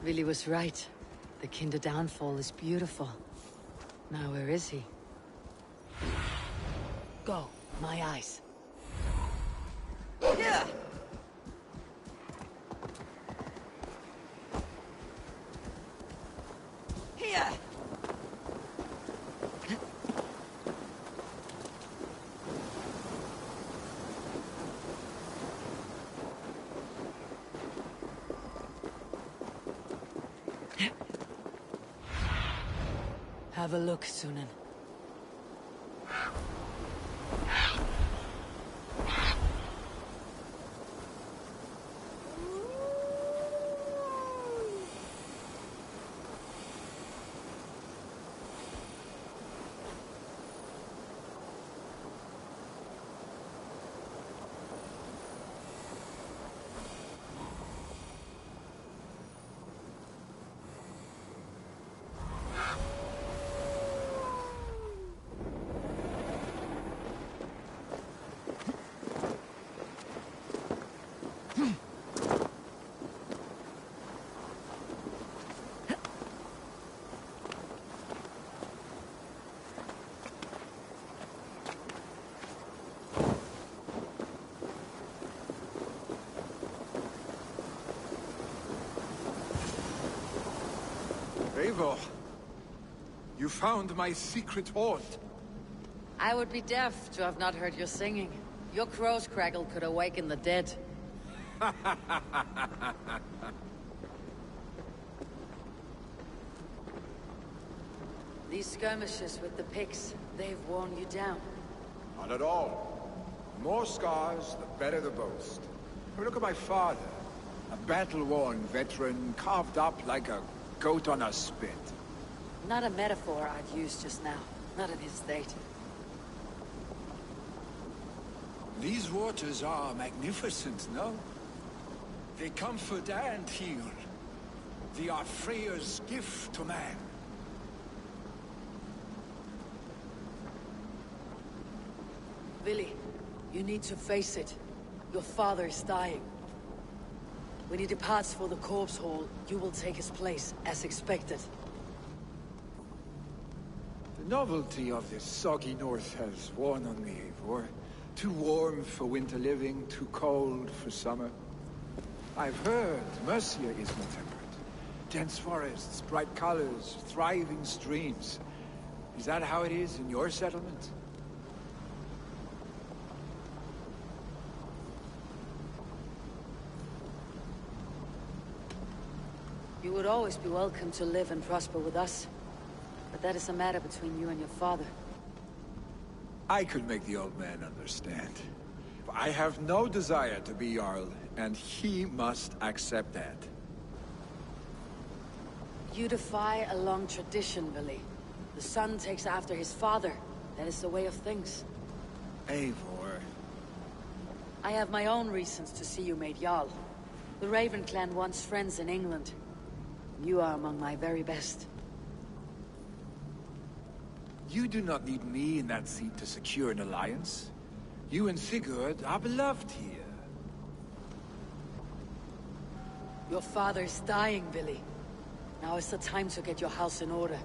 Willy was right. The Kinder downfall is beautiful. Now where is he? Go, my eyes. Yeah! Here! Have a look, Sunan. Eivor, you found my secret haunt. I would be deaf to have not heard your singing. Your crow's crackle could awaken the dead. These skirmishes with the pigs, they've worn you down. Not at all. The more scars, the better the boast. Look at my father. A battle-worn veteran, carved up like a goat on a spit. Not a metaphor I'd use just now. Not in his state. These waters are magnificent, no? They comfort and heal. They are Freya's gift to man. Willy, you need to face it. Your father is dying. When he departs for the corpse hall, you will take his place, as expected. The novelty of this soggy north has worn on me, Eivor. Too warm for winter living, too cold for summer. I've heard Mercia is more temperate. Dense forests, bright colors, thriving streams. Is that how it is in your settlement? You would always be welcome to live and prosper with us. But that is a matter between you and your father. I could make the old man understand. I have no desire to be Jarl, and he must accept that. You defy a long tradition, Willy. The son takes after his father. That is the way of things. Eivor. I have my own reasons to see you made Jarl. The Raven clan wants friends in England. You are among my very best. You do not need me in that seat to secure an alliance. You and Sigurd are beloved here. Your father is dying, Willy. Now is the time to get your house in order.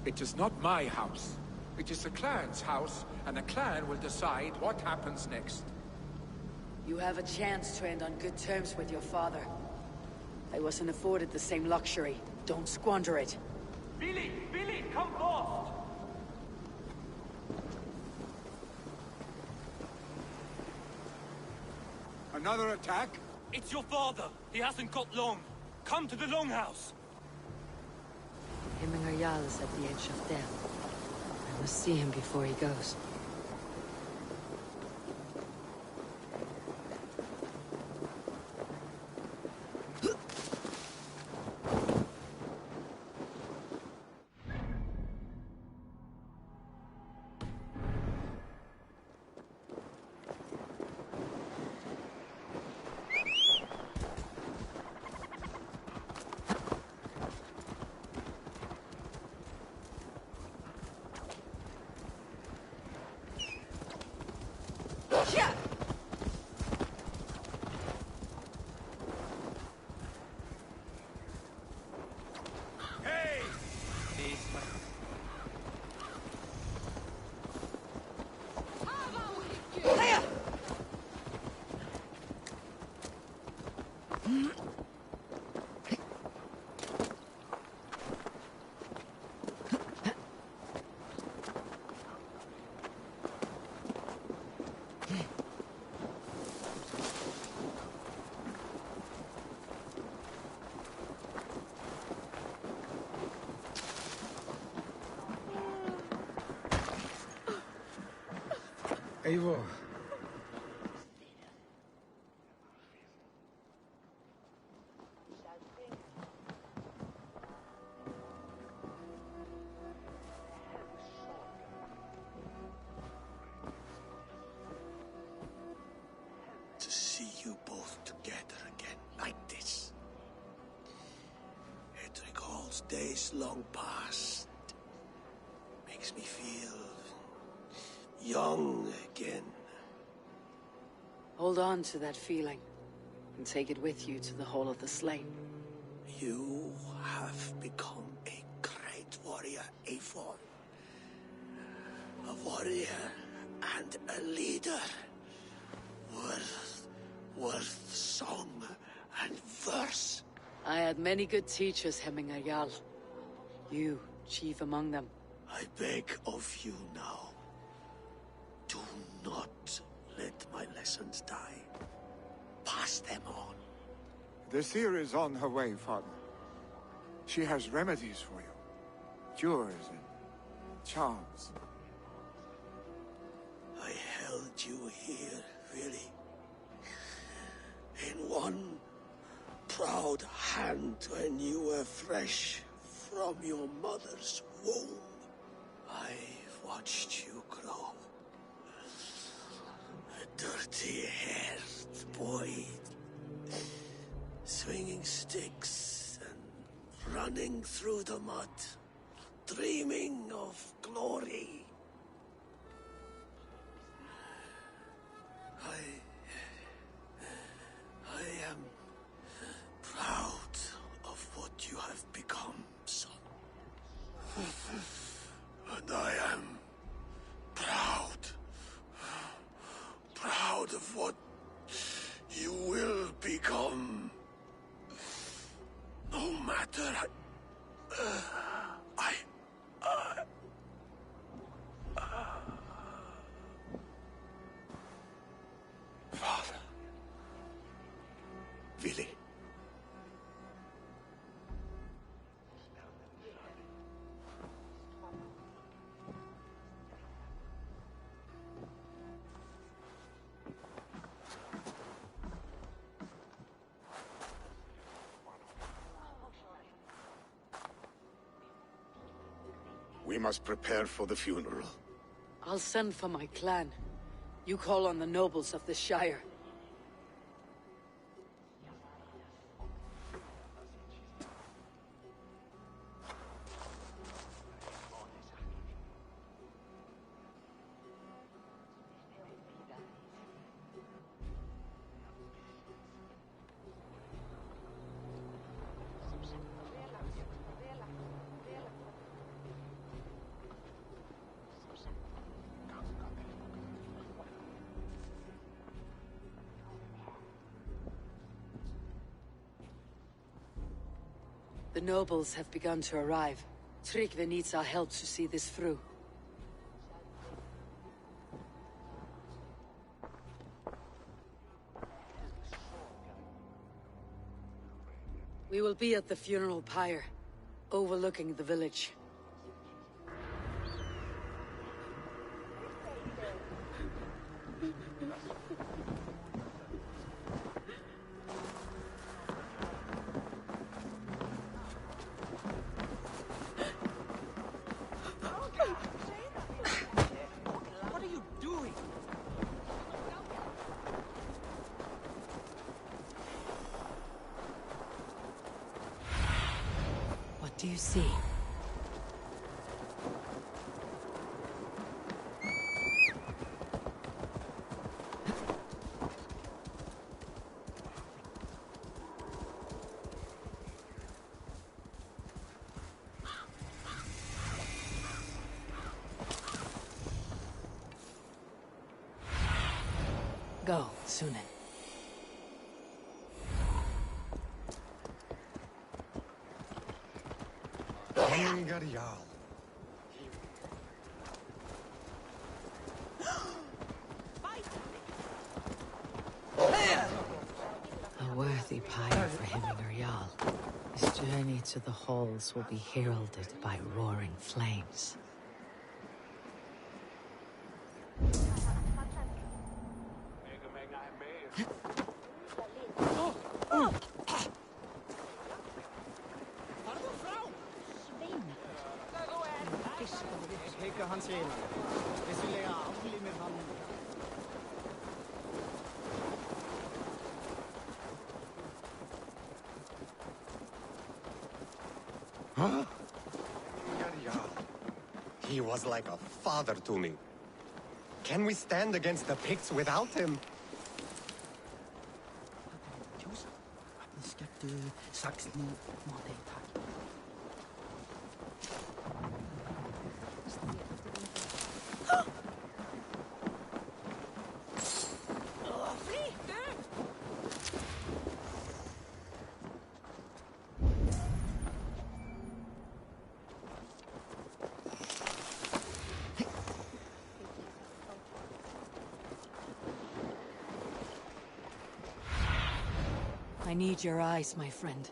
It is not my house. It is the clan's house, and the clan will decide what happens next. You have a chance to end on good terms with your father. I wasn't afforded the same luxury. Don't squander it. Billy! Billy, come forth! Another attack? It's your father! He hasn't got long! Come to the Longhouse! Himmingar Jarl is at the edge of death. I must see him before he goes. Eivor. To see you both together again like this. It recalls days long past. Makes me feel young again. Hold on to that feeling, and take it with you to the Hall of the Slain. You have become a great warrior, Eivor. A warrior and a leader. Worth song and verse. I had many good teachers, Hemminger Jarl. You, chief among them. I beg of you now. Do not let my lessons die. Pass them on. The seer is on her way, Father. She has remedies for you. Cures and charms. I held you here, really. In one proud hand when you were fresh from your mother's womb. I've watched you grow. A dirty-haired boy, swinging sticks and running through the mud, dreaming of glory. I am proud of what you have become, son. And I am proud of what you will become. No matter Father. Willi. We must prepare for the funeral. I'll send for my clan. You call on the nobles of the Shire. The nobles have begun to arrive. Tryggvi needs our help to see this through. We will be at the funeral pyre, overlooking the village. What are you doing? What do you see? Go, Sunan. A worthy pyre for Hemminger Jarl. His journey to the halls will be heralded by roaring flames. hygge hans vin. Hvis vi legger avlig med vann. Huh? He was like a father to me. Can we stand against the Picts without him? I need your eyes, my friend.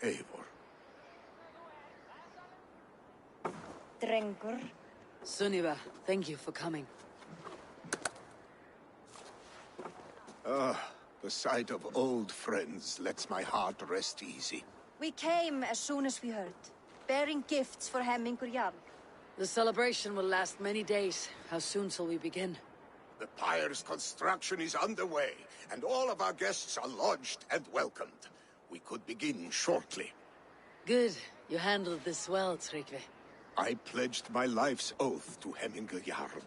Eivor. Drengur. Sunniva, thank you for coming. The sight of old friends lets my heart rest easy. We came as soon as we heard, bearing gifts for Hemmingur Jarl. The celebration will last many days. How soon shall we begin? The pyre's construction is underway, and all of our guests are lodged and welcomed. We could begin shortly. Good. You handled this well, Tryggvi. I pledged my life's oath to Hemmingur Jarl.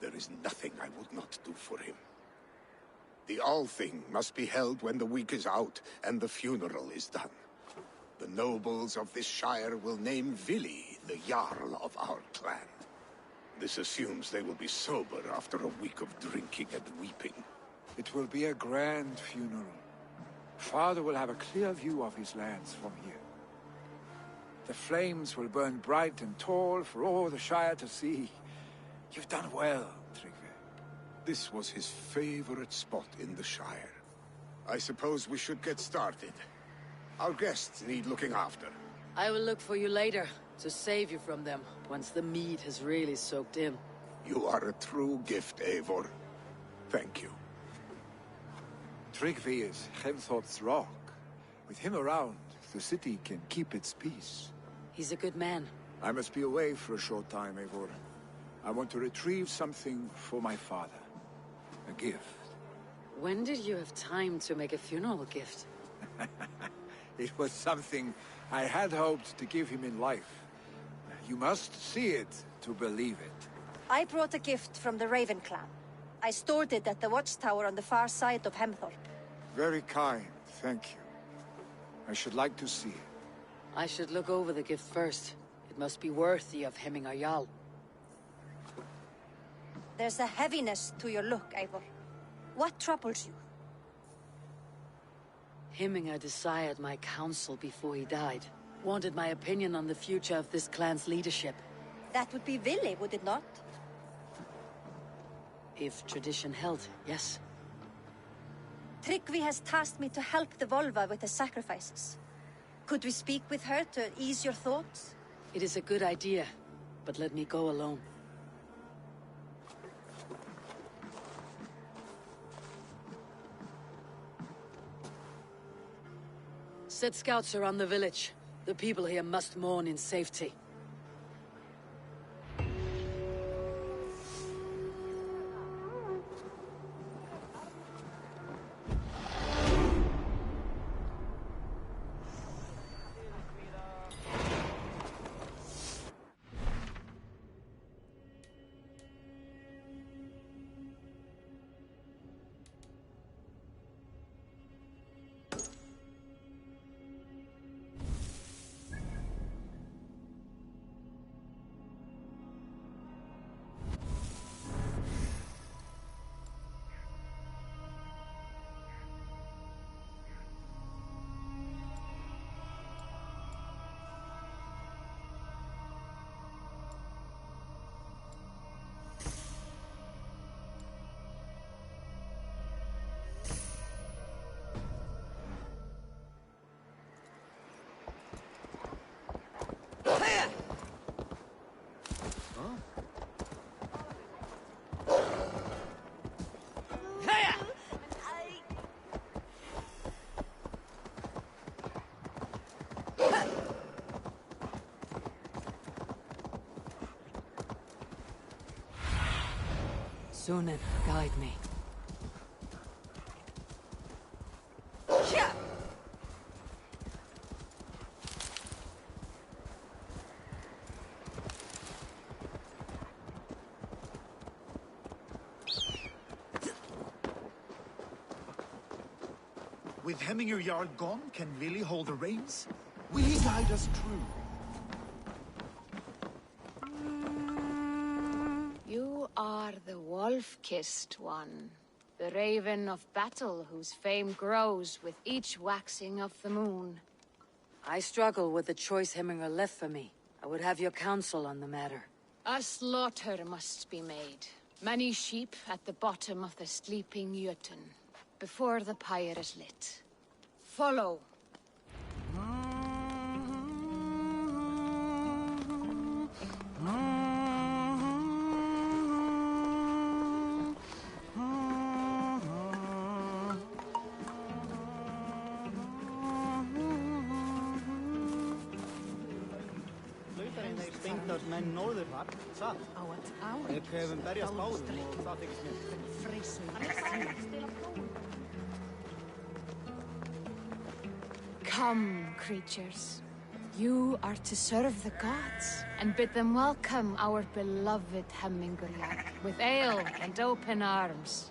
There is nothing I would not do for him. The Althing must be held when the week is out and the funeral is done. The nobles of this shire will name Vili the Jarl of our clan. This assumes they will be sober after a week of drinking and weeping. It will be a grand funeral. Father will have a clear view of his lands from here. The flames will burn bright and tall for all the Shire to see. You've done well, Tryggvi. This was his favorite spot in the Shire. I suppose we should get started. Our guests need looking after. I will look for you later, to save you from them, once the mead has really soaked in. You are a true gift, Eivor. Thank you. Tryggvi is Hemthorp's rock. With him around, the city can keep its peace. He's a good man. I must be away for a short time, Eivor. I want to retrieve something for my father. A gift. When did you have time to make a funeral gift? It was something I had hoped to give him in life. You must see it to believe it. I brought a gift from the Raven clan. I stored it at the watchtower on the far side of Hemthorp. Very kind, thank you. I should like to see it. I should look over the gift first. It must be worthy of Hemmingur Jarl. There's a heaviness to your look, Eivor. What troubles you? Hemmingur desired my counsel before he died. Wanted my opinion on the future of this clan's leadership. That would be Vili, would it not? If tradition held, yes. Tryggvi has tasked me to help the Volva with the sacrifices. Could we speak with her to ease your thoughts? It is a good idea, but let me go alone. Set scouts around the village. The people here must mourn in safety. Sunan, guide me. With Hemminger Jarl gone, can Vili hold the reins? Will he guide us true? You are the wolf-kissed one. The raven of battle whose fame grows with each waxing of the moon. I struggle with the choice Hemminger left for me. I would have your counsel on the matter. A slaughter must be made. Many sheep at the bottom of the sleeping Jötun, before the pyre is lit. Follow. Stengt að menn norður var, það. Á að ári. Við höfum berjast báðum og það þykist mér. Come, creatures. You are to serve the gods, and bid them welcome our beloved Hemminguljak with ale and open arms.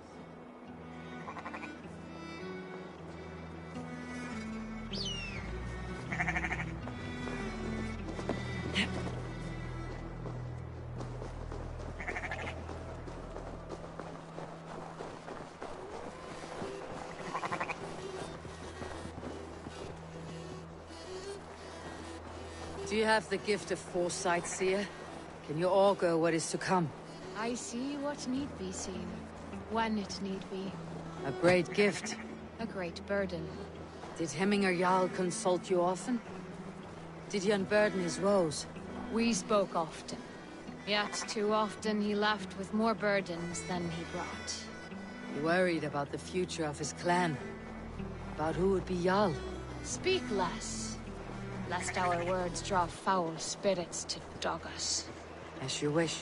Do you have the gift of foresight, seer? Can you augur what is to come? I see what need be seen, when it need be. A great gift. A great burden. Did Hemminger Jarl consult you often? Did he unburden his woes? We spoke often. Yet too often he left with more burdens than he brought. He worried about the future of his clan. About who would be Jarl. Speak less, lest our words draw foul spirits to dog us. As you wish.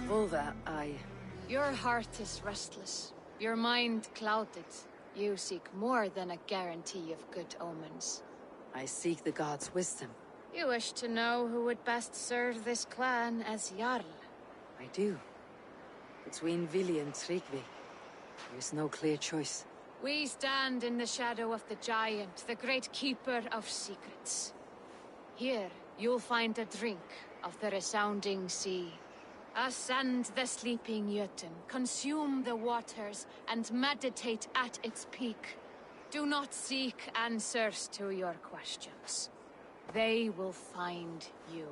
Volva, Your heart is restless, your mind clouded. You seek more than a guarantee of good omens. I seek the gods' wisdom. You wish to know who would best serve this clan as Jarl. I do. Between Vili and Tryggvi, there is no clear choice. We stand in the shadow of the giant, the great keeper of secrets. Here, you'll find a drink of the resounding sea. Ascend the sleeping Jötun, consume the waters, and meditate at its peak. Do not seek answers to your questions. They will find you.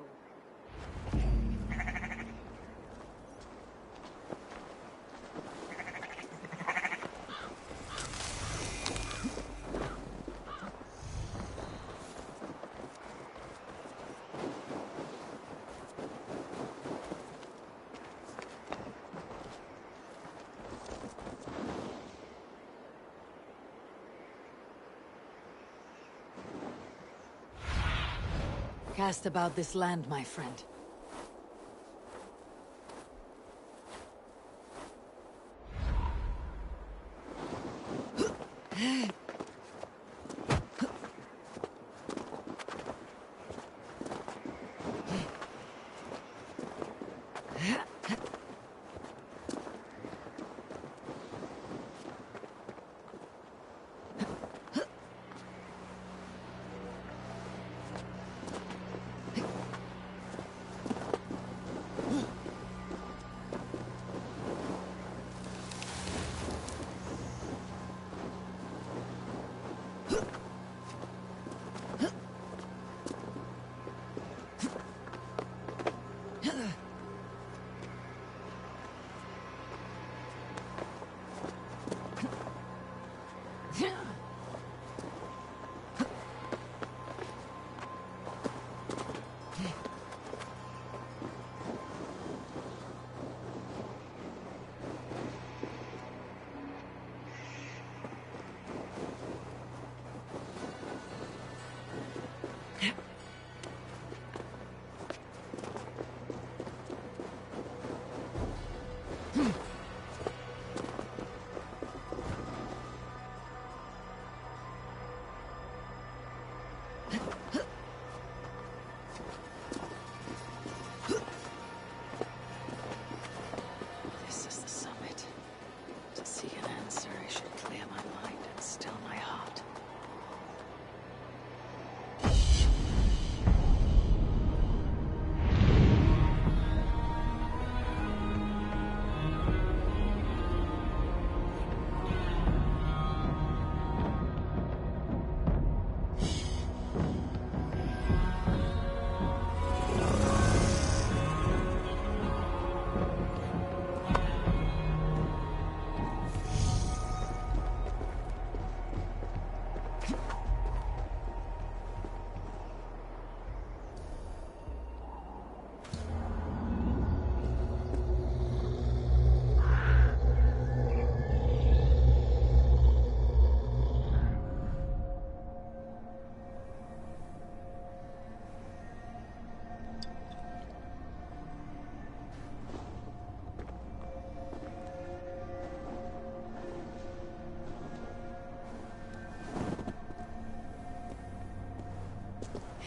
Cast about this land, my friend.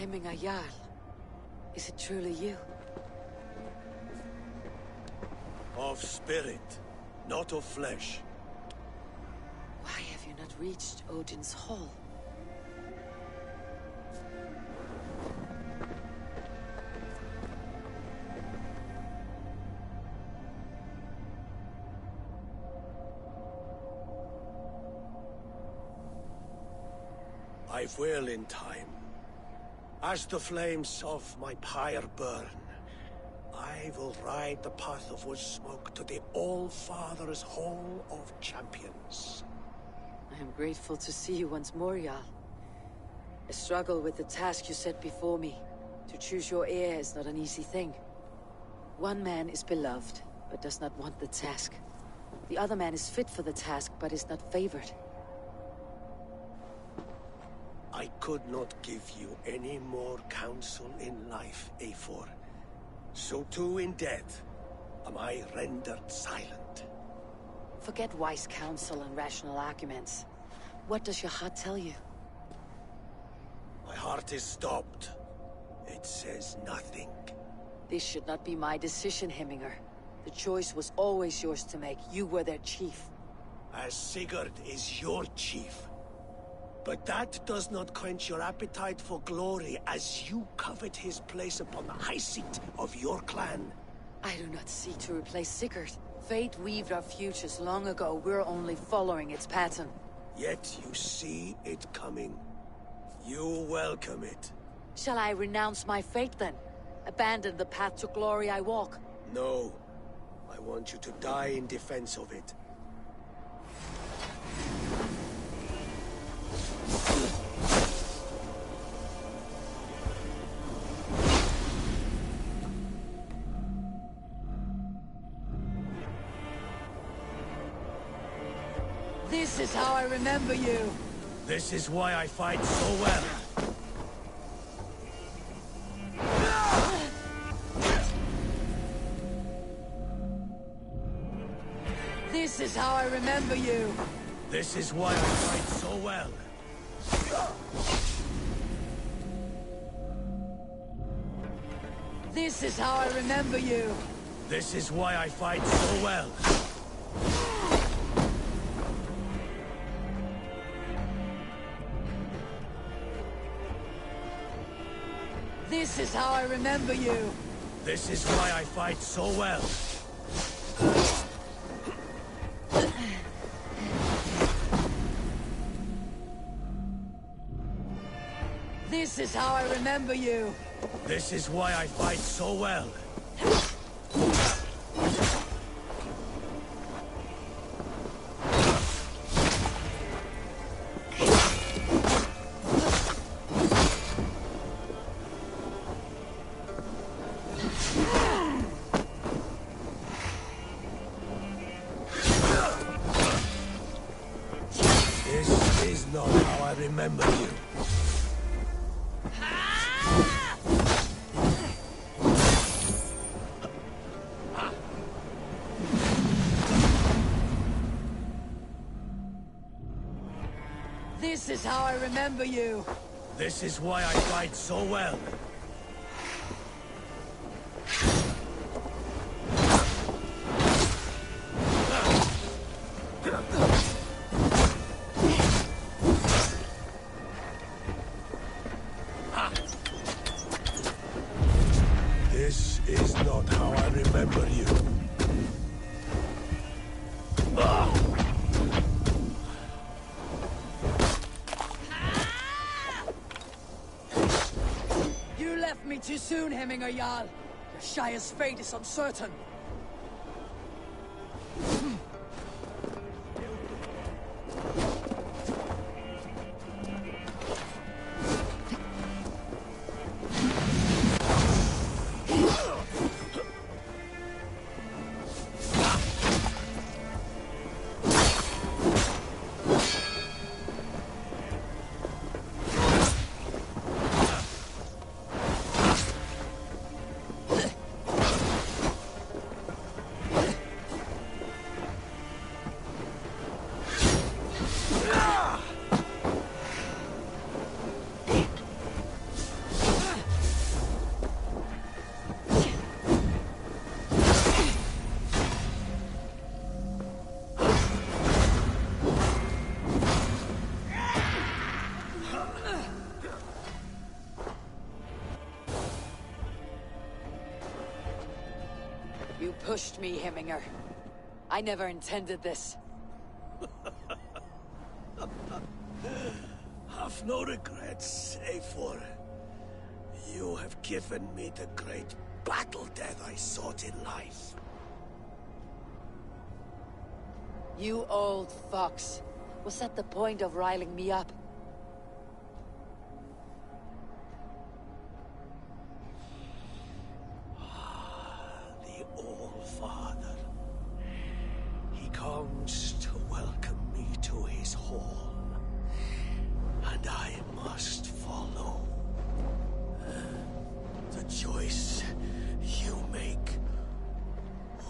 Hemminger Jarl. Is it truly you? Of spirit, not of flesh. Why have you not reached Odin's Hall? I will in time. As the flames of my pyre burn, I will ride the path of wood smoke to the All-Father's Hall of Champions. I am grateful to see you once more, Jarl. I struggle with the task you set before me. To choose your heir is not an easy thing. One man is beloved, but does not want the task. The other man is fit for the task, but is not favored. I could not give you any more counsel in life, Eivor. So too in death am I rendered silent. Forget wise counsel and rational arguments. What does your heart tell you? My heart is stopped. It says nothing. This should not be my decision, Hemminger. The choice was always yours to make. You were their chief. As Sigurd is your chief. But that does not quench your appetite for glory as you covet his place upon the high seat of your clan. I do not seek to replace Sigurd. Fate weaved our futures long ago. We're only following its pattern. Yet you see it coming. You welcome it. Shall I renounce my fate then? Abandon the path to glory I walk? No. I want you to die in defense of it. This is how I remember you. This is why I fight so well. This is how I remember you. This is why I fight so well. This is how I remember you. This is why I fight so well. This is how I remember you. This is why I fight so well. This is how I remember you. This is why I fight so well. This is not how I remember you. This is how I remember you. This is why I fight so well. This is not how I remember you. You left me too soon, Hemminger Jarl. Your Shire's fate is uncertain. You pushed me, Hemminger. I never intended this. Have no regrets, Eivor. You have given me the great battle death I sought in life. You old fox. Was that the point of riling me up? The All-Father. He comes to welcome me to his hall. And I must follow. The choice you make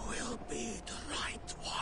will be the right one.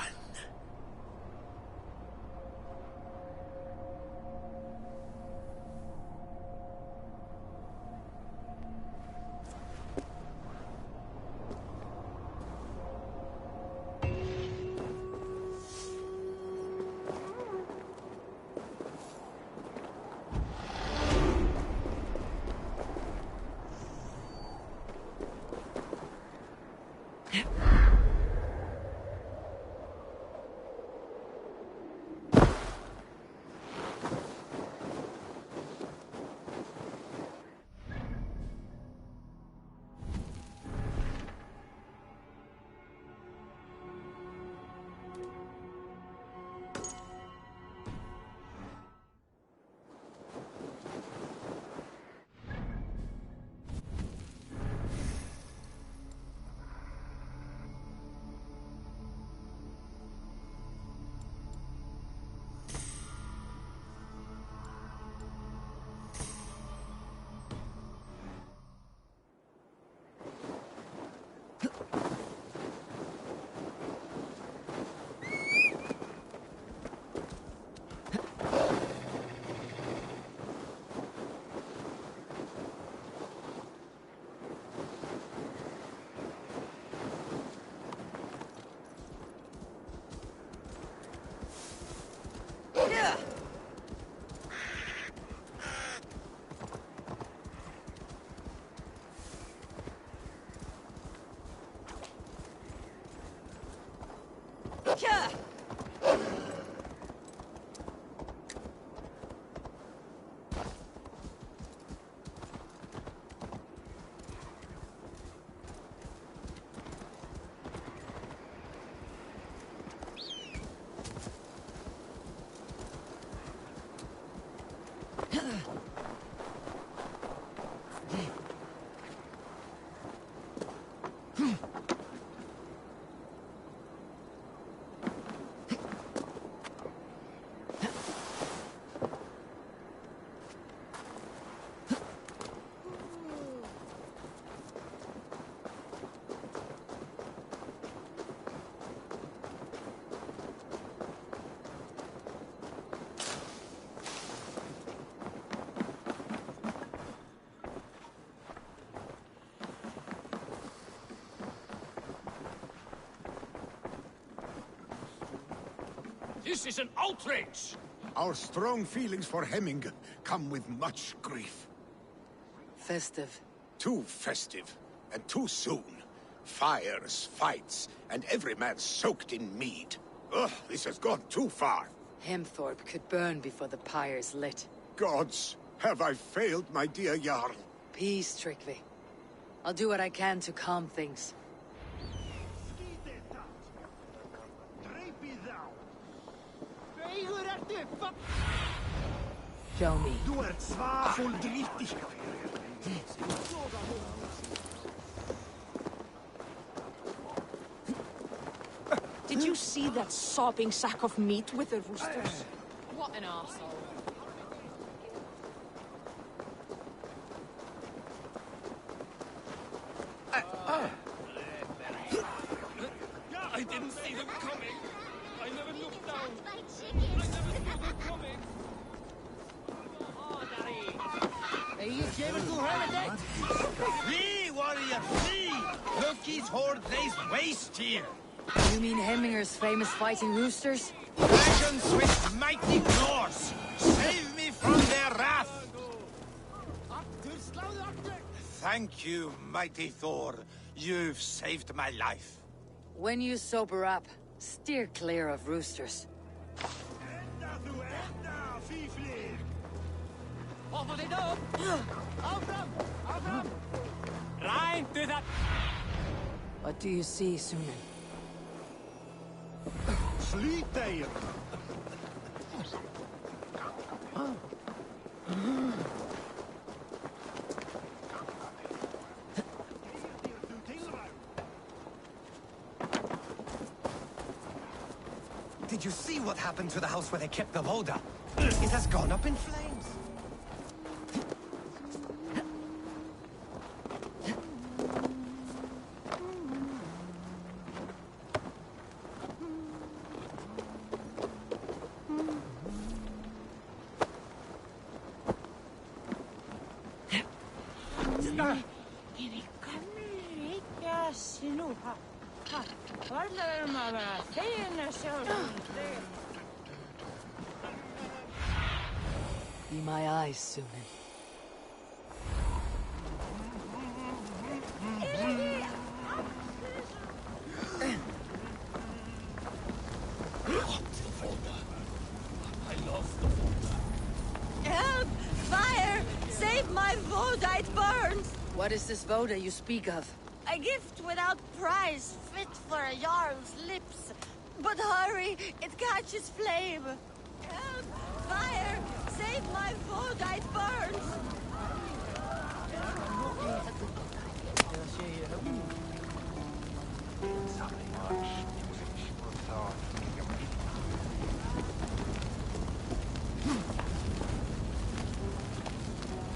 This is an outrage! Our strong feelings for Hemming come with much grief. Festive. Too festive, and too soon. Fires, fights, and every man soaked in mead. Ugh, this has gone too far. Hemthorpe could burn before the pyre's lit. Gods, have I failed my dear Jarl? Peace, Tryggvi. I'll do what I can to calm things. Show me. Du ert svafuldrittig. Did you see that sopping sack of meat with the roosters? What an arsehole. I didn't see them coming. I never looked down. I never saw them coming. We, warrior, we! Loki's horde lays waste here. You mean Hemminger's famous fighting roosters? Dragons with mighty claws! Save me from their wrath! Thank you, mighty Thor. You've saved my life. When you sober up, steer clear of roosters. What do you see, Sunan? Sleep there! Did you see what happened to the house where they kept the Voda? It has gone up in flames. Be my eyes, Sunan. Help! Fire! Save my Voda, it burns! What is this Voda you speak of? A gift without price, fit for a Jarl's lips. But hurry, it catches flame. Help! Fire! Save my Voda, it burns!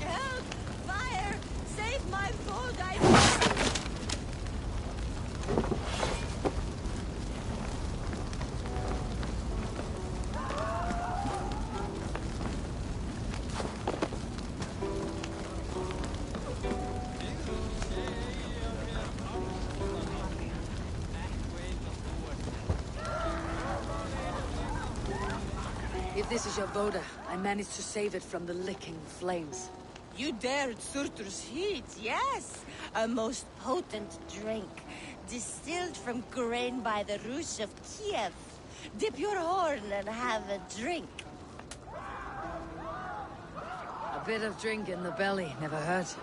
Help! Fire! Save my Voda, it burns! If this is your Voda, I managed to save it from the licking flames. You dared Surtur's heat, yes. A most potent drink, distilled from grain by the Rus of Kiev. Dip your horn and have a drink. A bit of drink in the belly never hurt.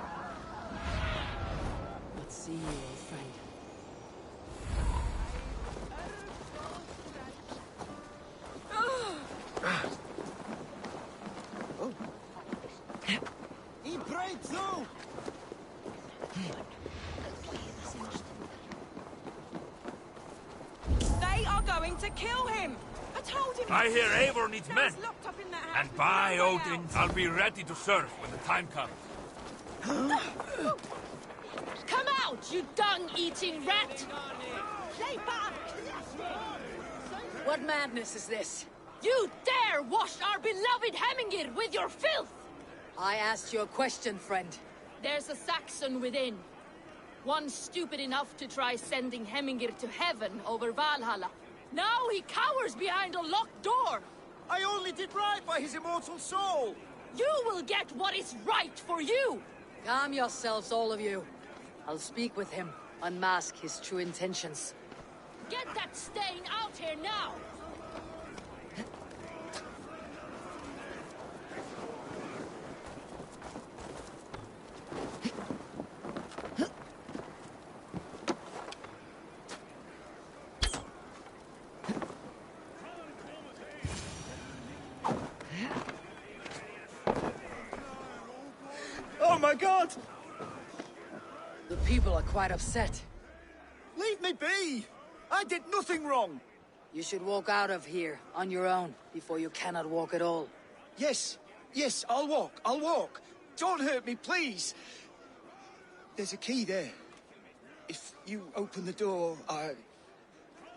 Let's see you, old friend. He prayed through! They are going to kill him! I told him... I hear Eivor needs men. He's locked up in that house. And by Odin, I'll be ready to serve when the time comes. Come out, you dung-eating rat! Stay back! What madness is this? You dare wash our beloved Hemingir with your filth! I asked you a question, friend. There's a Saxon within. One stupid enough to try sending Hemingir to heaven over Valhalla. Now he cowers behind a locked door! I only did right by his immortal soul! You will get what is right for you! Calm yourselves, all of you. I'll speak with him, unmask his true intentions. Get that stain out here now! Oh my god! The people are quite upset. Leave me be! I did nothing wrong! You should walk out of here on your own before you cannot walk at all. Yes, I'll walk. Don't hurt me, please! There's a key there. If you open the door, I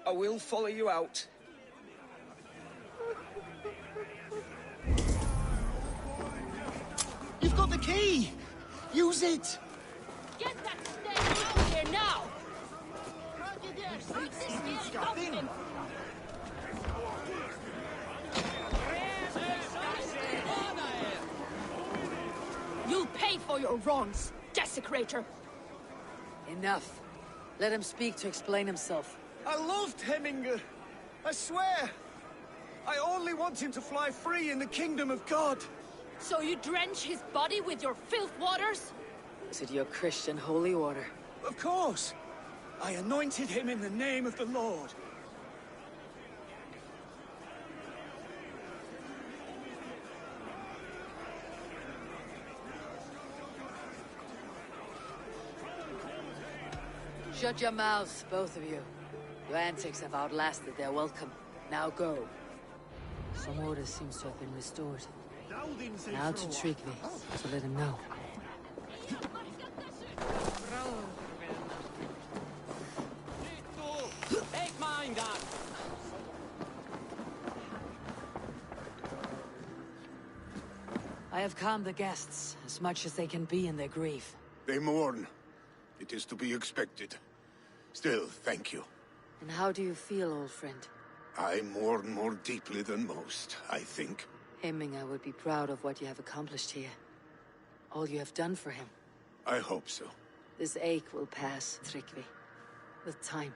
will follow you out. You've got the key! Use it! Get that stain out here now! Put this here open! You'll pay for your wrongs, desecrator! Enough. Let him speak to explain himself. I loved Heminger. I swear. I only want him to fly free in the kingdom of God. So you drench his body with your filth waters? Is it your Christian holy water? Of course. I anointed him in the name of the Lord. Shut your mouths, both of you. Your antics have outlasted their welcome. Now go. Some order seems to have been restored. Now to Tryggvi, to let him know. Take mine, God! I have calmed the guests, as much as they can be in their grief. They mourn. It is to be expected. Still, thank you. And how do you feel, old friend? I mourn more deeply than most, I think. Hemminger would be proud of what you have accomplished here. All you have done for him. I hope so. This ache will pass, Tryggvi. With time.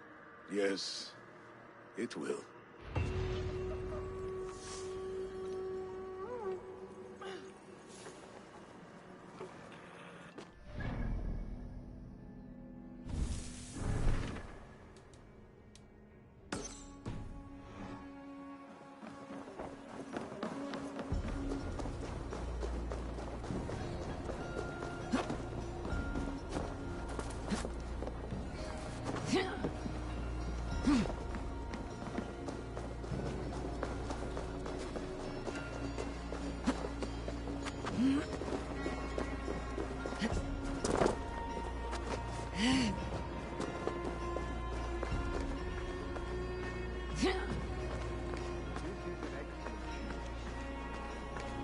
Yes, it will.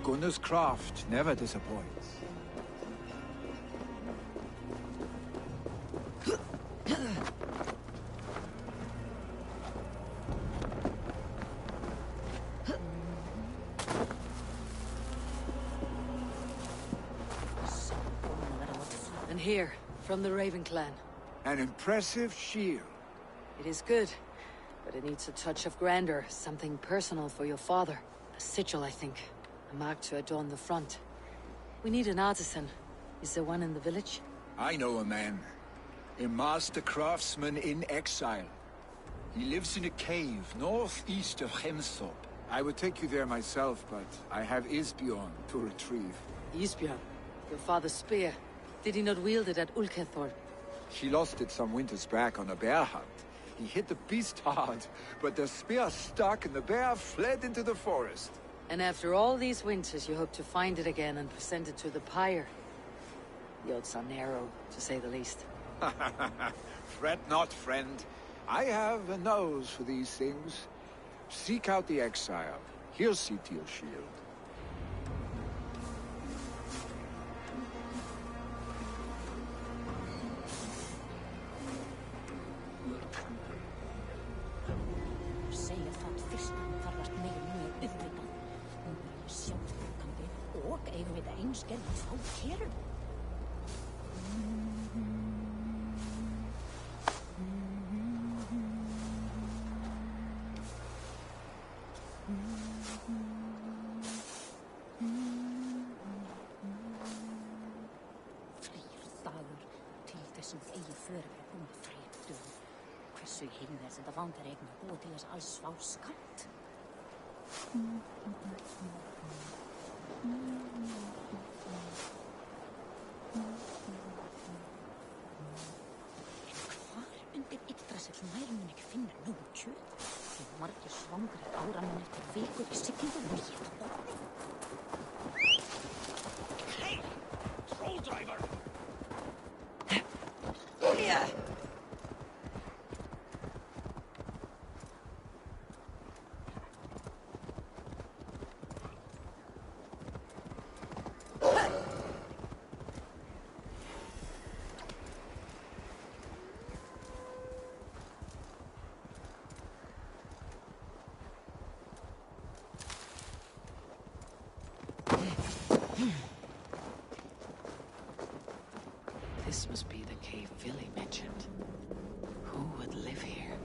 Gunnar's craft never disappoints. And here, from the Raven clan. An impressive shield. It is good, but it needs a touch of grandeur, something personal for your father. A sigil, I think. A mark to adorn the front. We need an artisan. Is there one in the village? I know a man. A master craftsman in exile. He lives in a cave northeast of Hemthorpe. I would take you there myself, but I have Isbjorn to retrieve. Isbjorn? Your father's spear. Did he not wield it at Ulkethorpe? She lost it some winters back on a bear hunt. He hit the beast hard, but the spear stuck and the bear fled into the forest. And after all these winters, you hope to find it again and present it to the pyre. The odds are narrow, to say the least. Fret not, friend. I have a nose for these things. Seek out the exile. He'll see to your shield. Segja það fyrst að hann þarfast meira mjög auðvitað. Hún er sjálfsbyrgandi og eigum við að einskerða þá kerum. Hversu hinn þess að það vantar eignar búið til þess alls fá skatt? En hvar undir Yggdrasill mæri mun ekki finna nóg kjöt? Því margir svangrir áramenn eftir vikur í siglingum og ég það orðið. Hey! Troll driver! Yeah. This must be the cave Villy mentioned. Who would live here?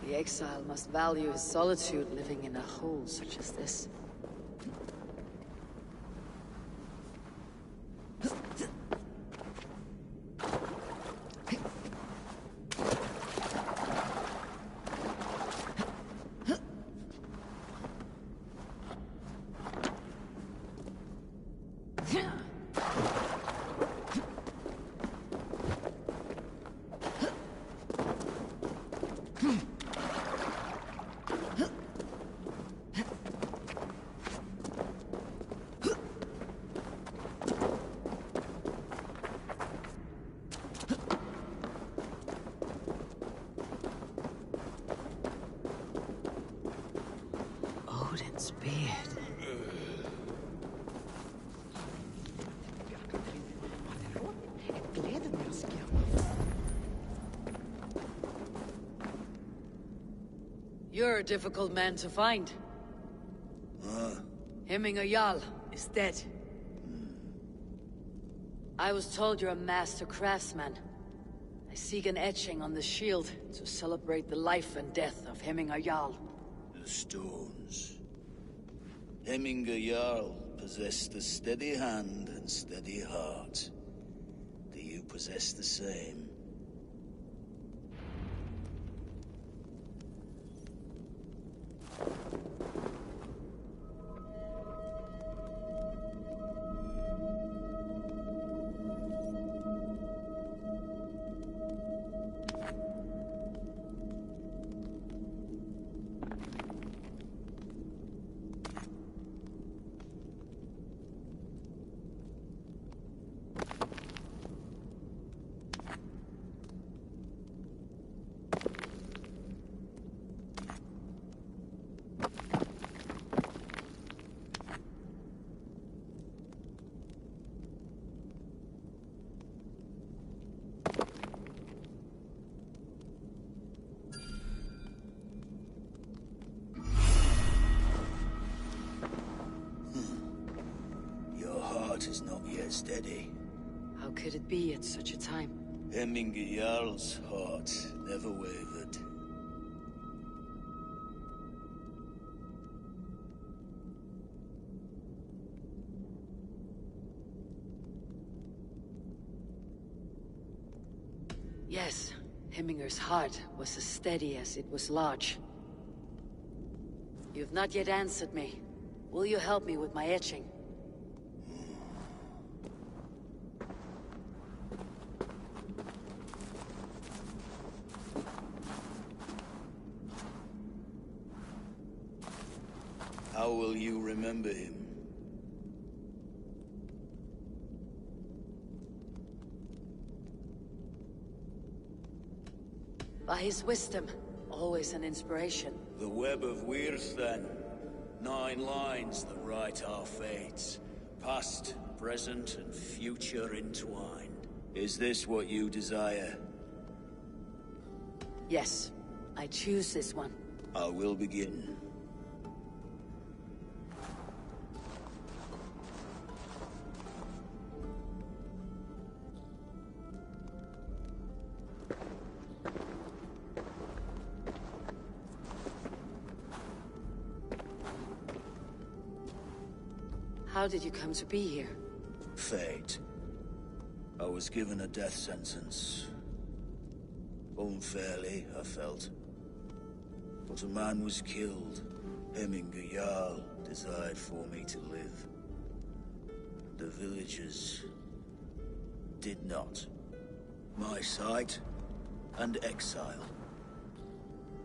The exile must value his solitude living in a hole such as this. Odin's beard. You're a difficult man to find. Hemminger Jarl is dead. I was told you're a master craftsman. I seek an etching on the shield to celebrate the life and death of Hemminger Jarl. The stones. Hemminger Jarl possessed a steady hand and steady heart. Do you possess the same? Is not yet steady. How could it be at such a time? Hemminger Jarl's heart never wavered. Yes, Hemminger's heart was as steady as it was large. You've not yet answered me. Will you help me with my etching? How will you remember him? By his wisdom, always an inspiration. The web of Wirth, then. 9 lines that write our fates. Past, present, and future entwined. Is this what you desire? Yes, I choose this one. I will begin. How did you come to be here? Fate. I was given a death sentence. Unfairly, I felt. But a man was killed. Hemminger Jarl desired for me to live. The villagers did not. My sight and exile.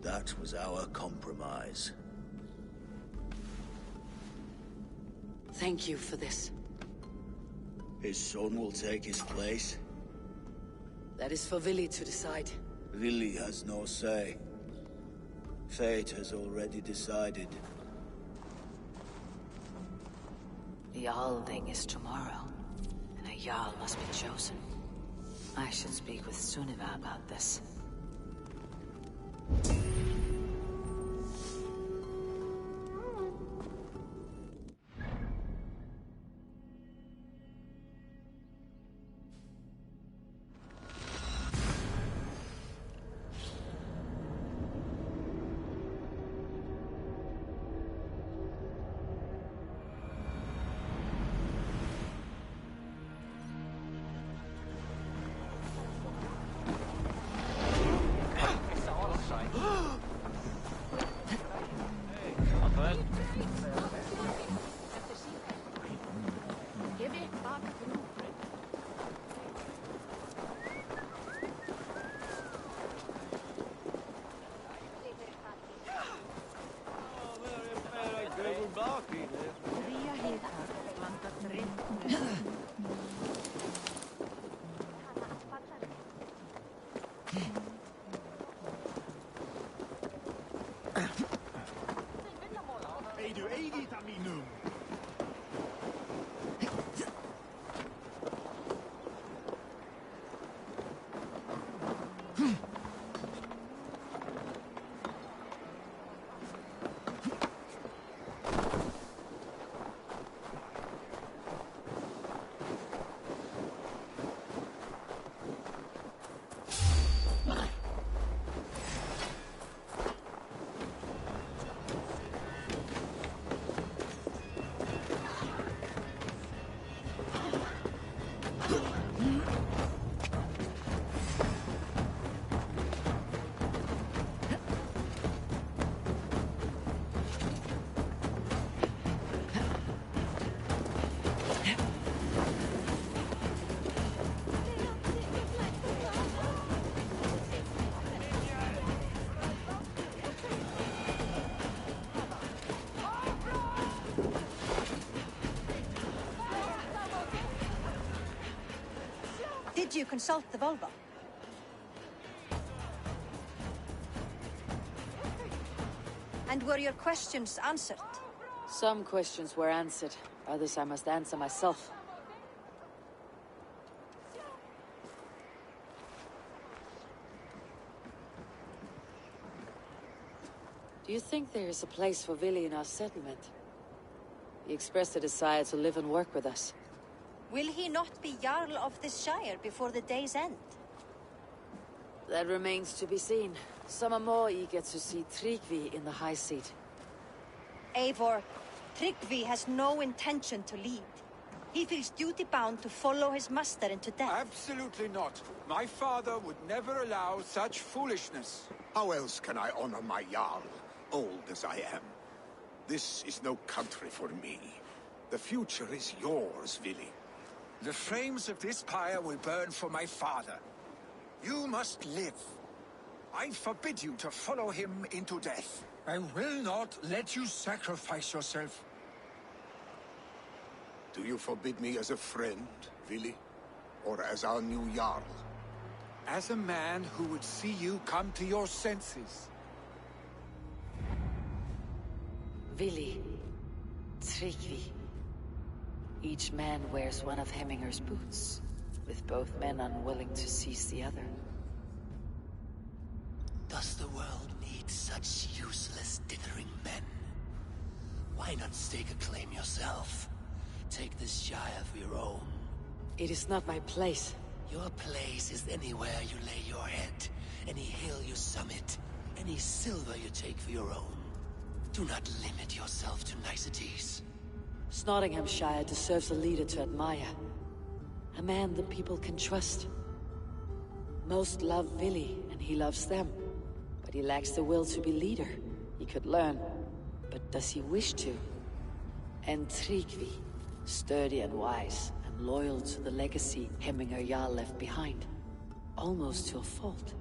That was our compromise. Thank you for this. His son will take his place. That is for Vili to decide. Vili has no say. Fate has already decided. The Alding is tomorrow, and a Jarl must be chosen. I should speak with Sunniva about this. Did you consult the Volva? And were your questions answered? Some questions were answered. Others I must answer myself. Do you think there is a place for Vili in our settlement? He expressed a desire to live and work with us. Will he not be Jarl of this Shire before the day's end? That remains to be seen. Some are more eager to see Tryggvi in the high seat. Eivor, Tryggvi has no intention to lead. He feels duty-bound to follow his master into death. Absolutely not. My father would never allow such foolishness. How else can I honor my Jarl, old as I am? This is no country for me. The future is yours, Vili. The flames of this pyre will burn for my father. You must live. I forbid you to follow him into death. I will not let you sacrifice yourself. Do you forbid me as a friend, Vili? Or as our new Jarl? As a man who would see you come to your senses. Vili, Tryggvi. Each man wears one of Hemminger's boots, with both men unwilling to seize the other. Does the world need such useless, dithering men? Why not stake a claim yourself? Take this Shire for your own. It is not my place. Your place is anywhere you lay your head, any hill you summit, any silver you take for your own. Do not limit yourself to niceties. Nottinghamshire deserves a leader to admire. A man the people can trust. Most love Vili, and he loves them. But he lacks the will to be leader. He could learn, but does he wish to? And Tryggvi, sturdy and wise, and loyal to the legacy Hemminger Jarl left behind. Almost to a fault.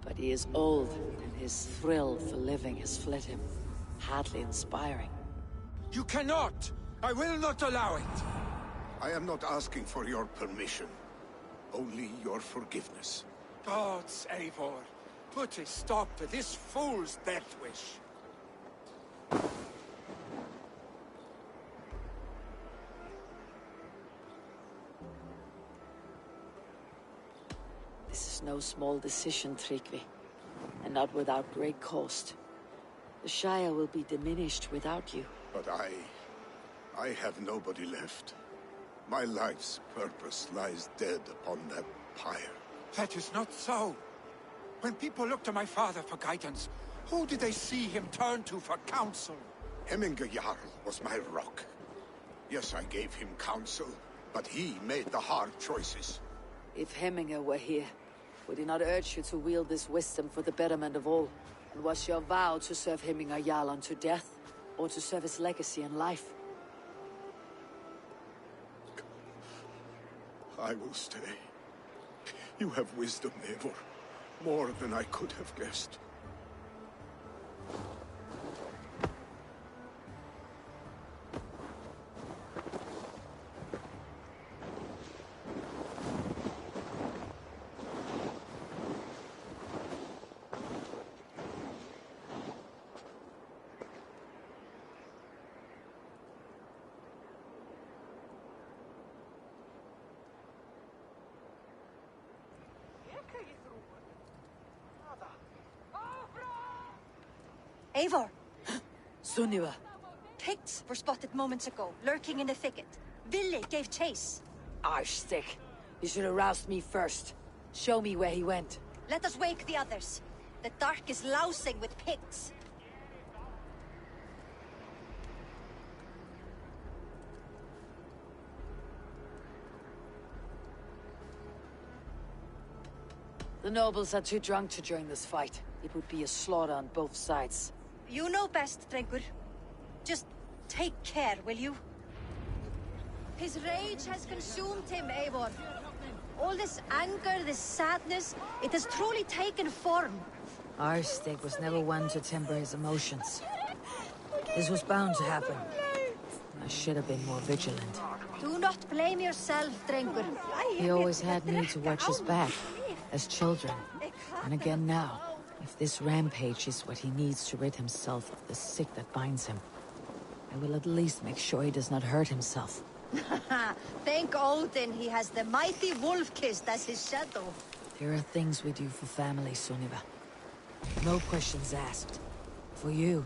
But he is old, and his thrill for living has fled him. Hardly inspiring. You cannot! I will not allow it! I am not asking for your permission. Only your forgiveness. Gods, Eivor, put a stop to this fool's death wish. is no small decision, Tryggvi, and not without great cost. The Shire will be diminished without you. But I have nobody left. My life's purpose lies dead upon that pyre. That is not so. When people look to my father for guidance, who did they see him turn to for counsel? Hemminger Jarl was my rock. Yes, I gave him counsel, but he made the hard choices. If Hemminger were here, would he not urge you to wield this wisdom for the betterment of all? And was your vow to serve Hemminger Jarl unto death, or to serve his legacy in life? I will stay. You have wisdom, Eivor. More than I could have guessed. Eivor! Sunniva! Picts were spotted moments ago, lurking in the thicket. Ville gave chase. Arstick! You should have roused me first. Show me where he went. Let us wake the others. The dark is lousing with Picts. The nobles are too drunk to join this fight. It would be a slaughter on both sides. You know best, Drengur. Just take care, will you? His rage has consumed him, Eivor. All this anger, this sadness, it has truly taken form. Arstick was never one to temper his emotions. This was bound to happen. I should have been more vigilant. Do not blame yourself, Drengur. He always had me to watch his back, as children. And again now. If this rampage is what he needs to rid himself of the sick that binds him, I will at least make sure he does not hurt himself. Thank Odin he has the mighty Wolf-Kissed as his shadow. There are things we do for family, Sunniva. No questions asked. For you,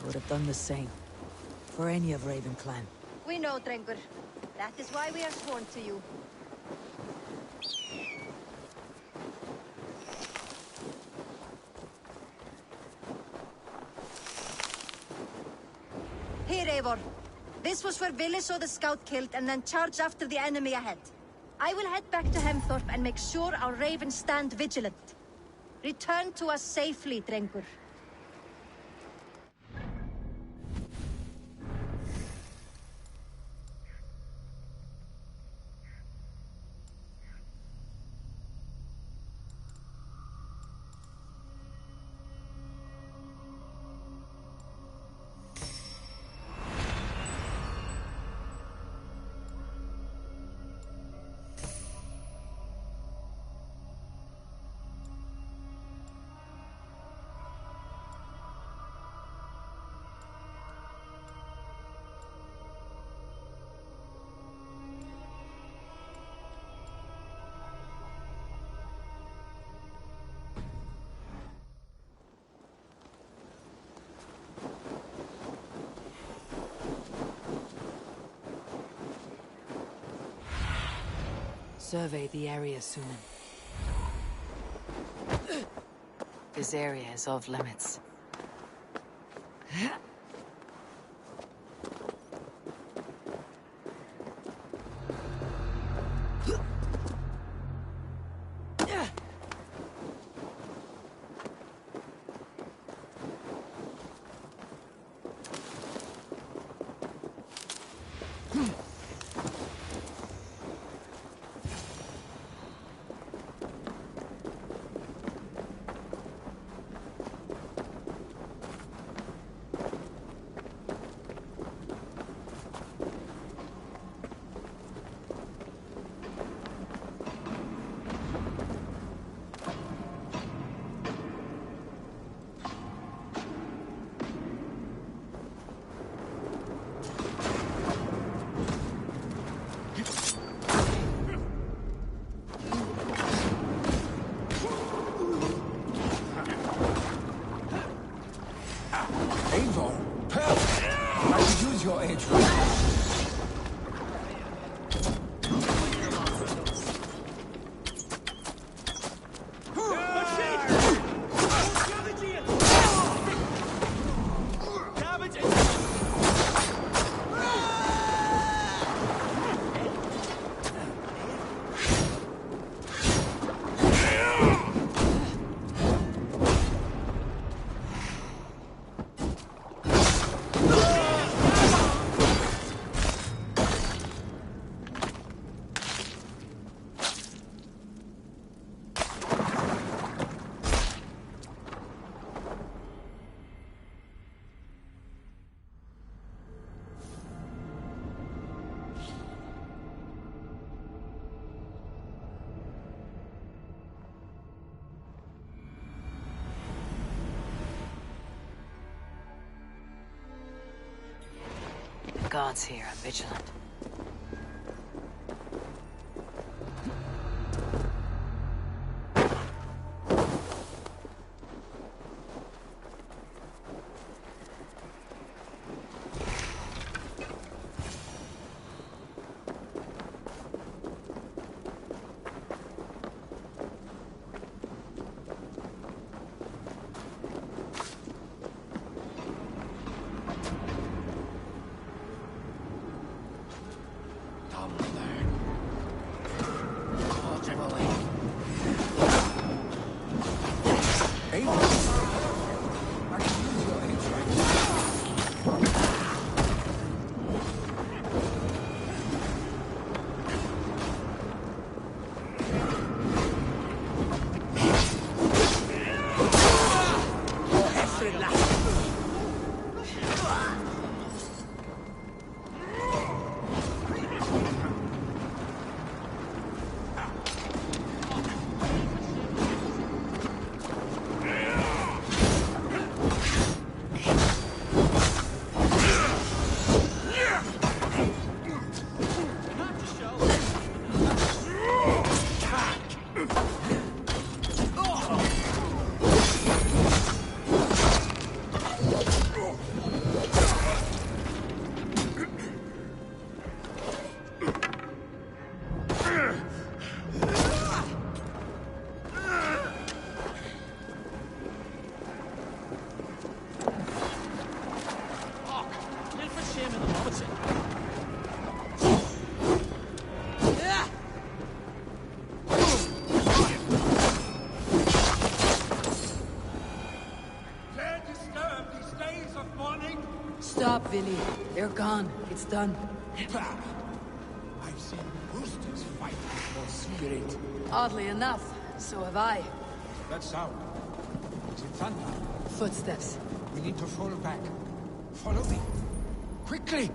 I would have done the same. For any of Raven Clan. We know, Drengur. That is why we are sworn to you. Here, Eivor. This was where Ville saw the scout killed and then charged after the enemy ahead. I will head back to Hemthorpe and make sure our ravens stand vigilant. Return to us safely, Drengur. Survey the area, Sunan. This area is off limits. Eivor, perfect! I could use your aid right now. Guards here are vigilant. Stop, Vinny. They're gone. It's done. I've seen roosters fight with more spirit. Oddly enough, so have I. That sound. Is it thunder? Footsteps. We need to fall back. Follow me. Quickly!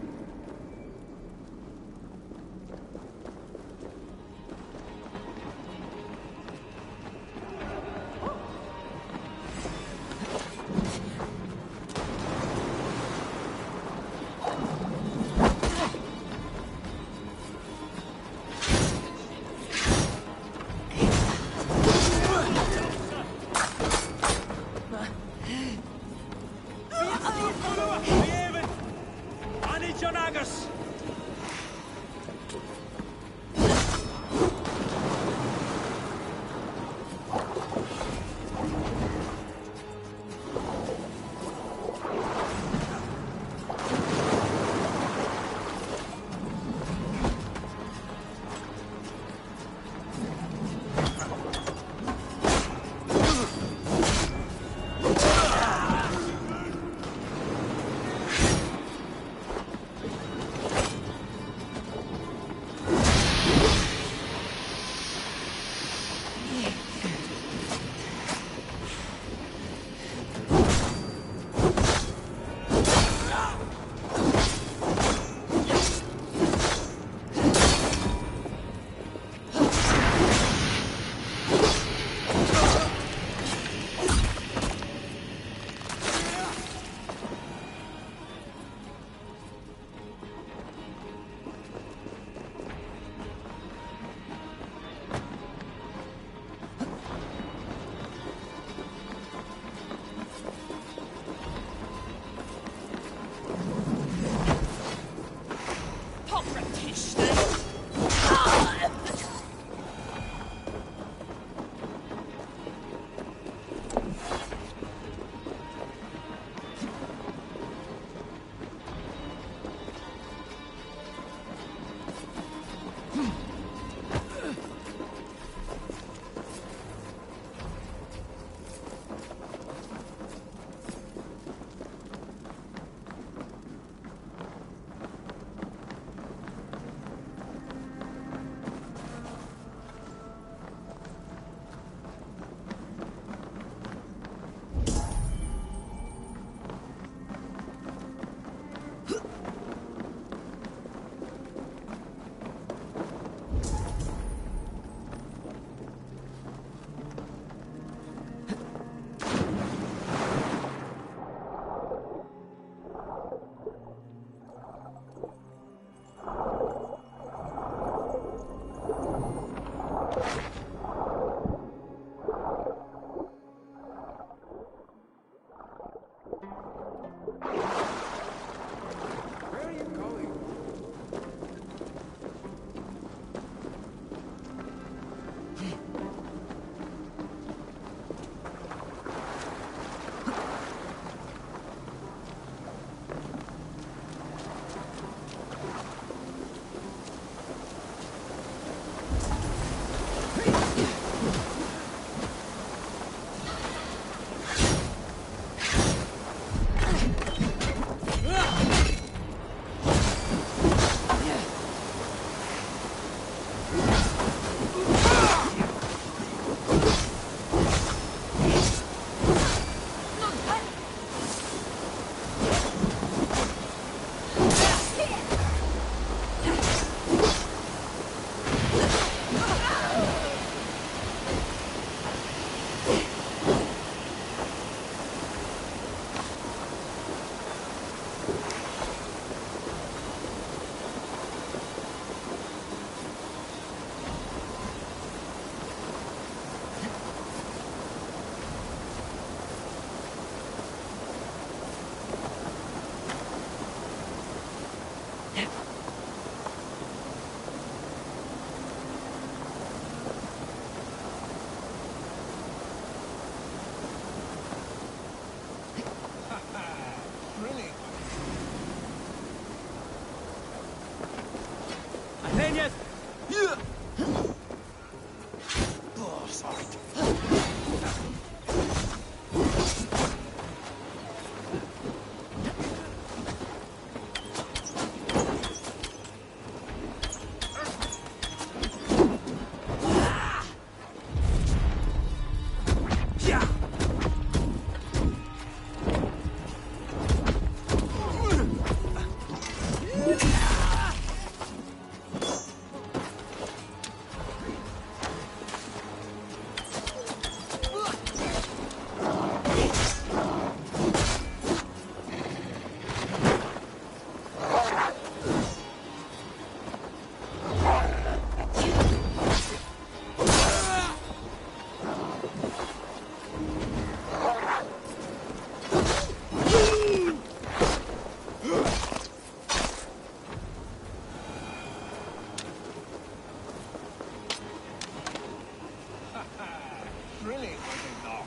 Brilliant, was it not?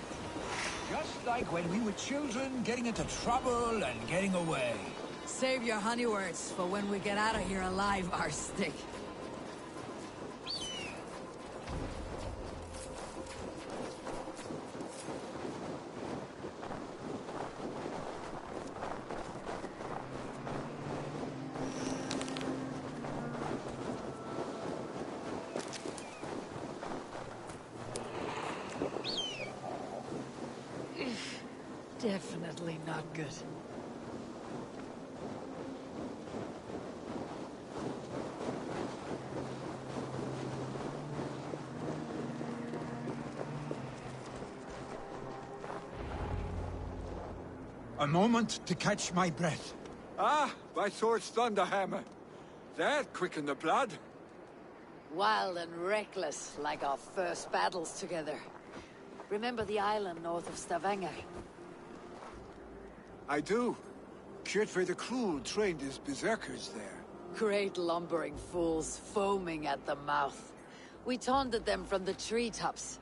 Just like when we were children, getting into trouble and getting away. Save your honey words for when we get out of here alive, Arstick. Definitely not good. A moment to catch my breath. Ah, by Thor's Thunderhammer. That quickened the blood. Wild and reckless, like our first battles together. Remember the island north of Stavanger? I do. Kjotve the Cruel trained his berserkers there. Great lumbering fools, foaming at the mouth. We taunted them from the treetops.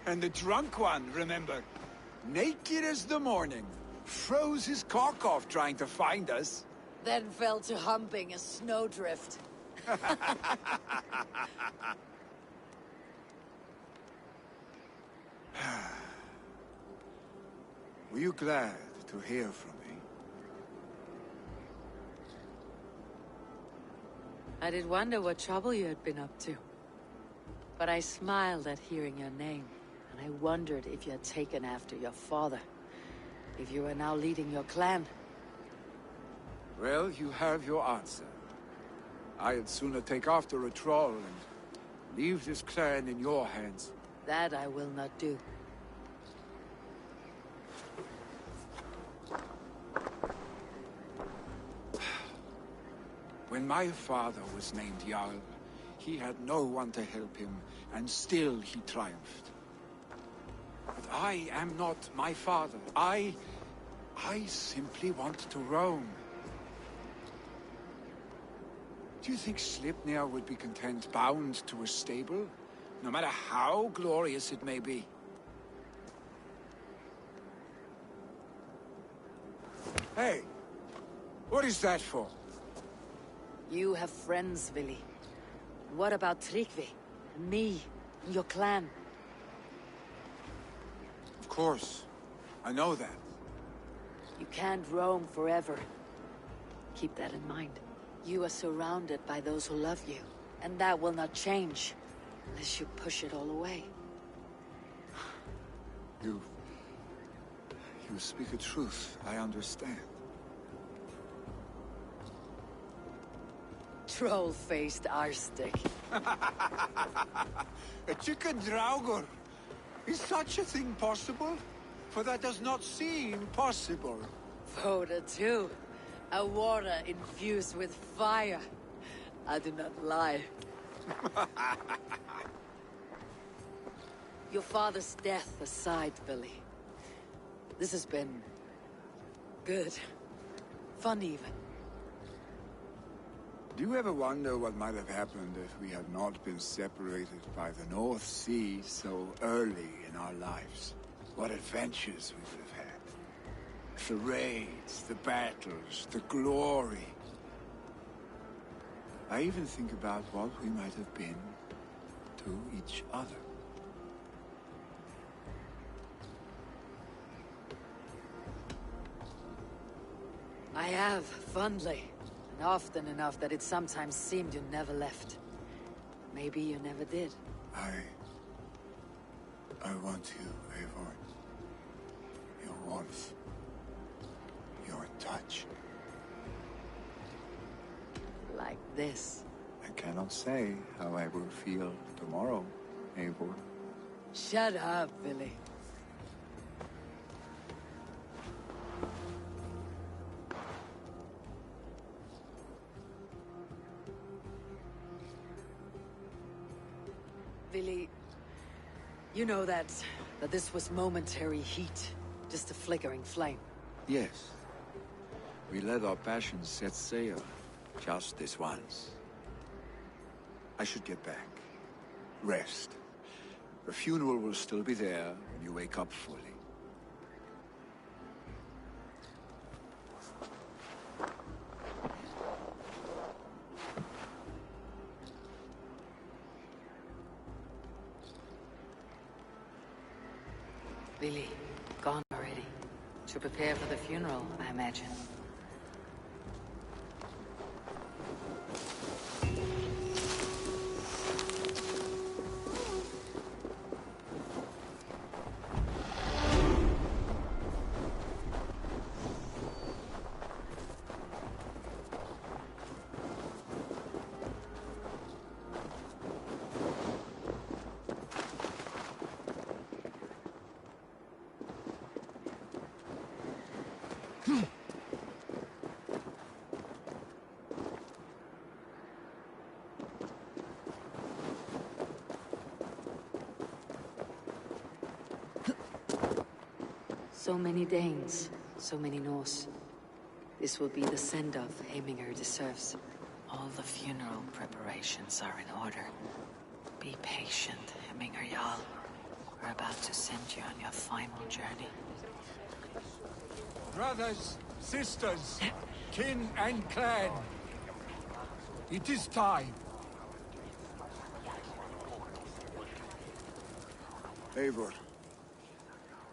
And the drunk one, remember? Naked as the morning. Froze his cock off trying to find us. Then fell to humping a snowdrift. Were you glad to hear from me? I did wonder what trouble you had been up to. But I smiled at hearing your name, and I wondered if you had taken after your father. If you were now leading your clan. Well, you have your answer. I had sooner take after a troll and leave this clan in your hands. That I will not do. When my father was named Jarl, he had no one to help him, and still he triumphed. But I am not my father. I simply want to roam. Do you think Sleipnir would be content bound to a stable, no matter how glorious it may be? Hey, what is that for? You have friends, Vili. What about Tryggvi? And me? And your clan? Of course. I know that. You can't roam forever. Keep that in mind. You are surrounded by those who love you. And that will not change. Unless you push it all away. You speak a truth. I understand. Troll-faced Arstick. A chicken Draugr! Is such a thing possible? For that does not seem possible. Voda too. A water infused with fire. I do not lie. Your father's death aside, Billy. This has been... good. Fun even. Do you ever wonder what might have happened if we had not been separated by the North Sea so early in our lives? What adventures we would have had. The raids, the battles, the glory. I even think about what we might have been to each other. I have, fondly. And often enough that it sometimes seemed you never left. Maybe you never did. I want you, Eivor. Your warmth. Your touch. Like this. I cannot say how I will feel tomorrow, Eivor. Shut up, Billy. Billy, you know that this was momentary heat, just a flickering flame. Yes. We let our passions set sail, just this once. I should get back. Rest. The funeral will still be there when you wake up fully. Billy, gone already. To prepare for the funeral, I imagine. So many Danes, so many Norse. This will be the send-off Heiminger deserves. All the funeral preparations are in order. Be patient, Heiminger Jarl. We're about to send you on your final journey. Brothers, sisters, kin and clan. It is time. Eivor,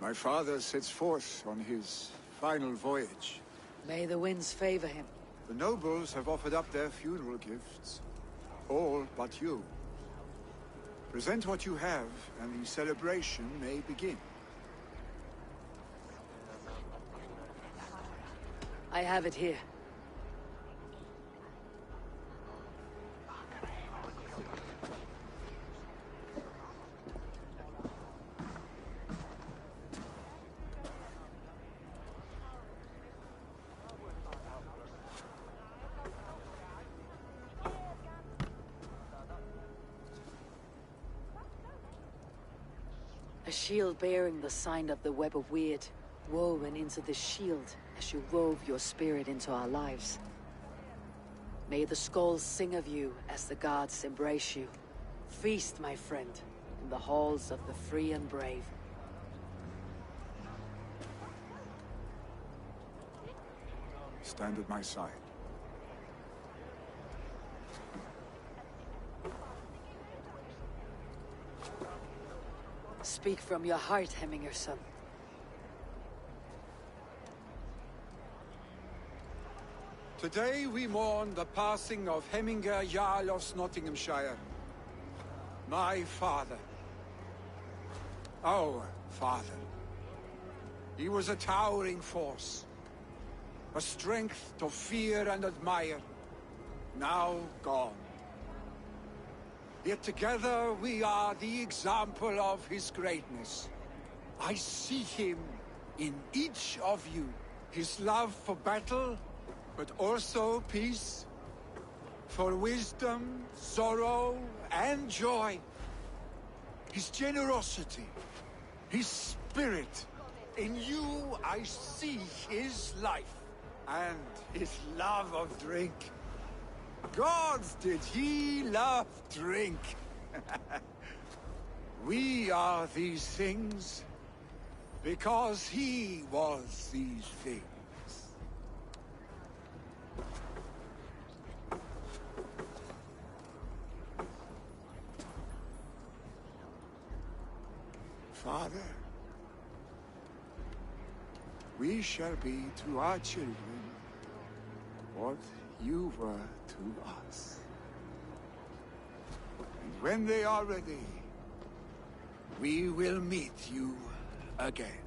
my father sets forth on his final voyage. May the winds favor him. The nobles have offered up their funeral gifts. All but you. Present what you have, and the celebration may begin. I have it here. A shield bearing the sign of the Web of Weird, woven into the shield as you wove your spirit into our lives. May the skulls sing of you as the gods embrace you. Feast, my friend, in the halls of the free and brave. Stand at my side. Speak from your heart, Heiminger, son. Today we mourn the passing of Heiminger Jarl of Nottinghamshire. My father. Our father. He was a towering force. A strength to fear and admire. Now gone. Yet together we are the example of his greatness. I see him in each of you. His love for battle, but also peace. For wisdom, sorrow, and joy. His generosity, his spirit. In you I see his life, and his love of drink. Gods, did he love drink! We are these things because he was these things. Father, we shall be to our children what you were to us. And when they are ready, we will meet you again.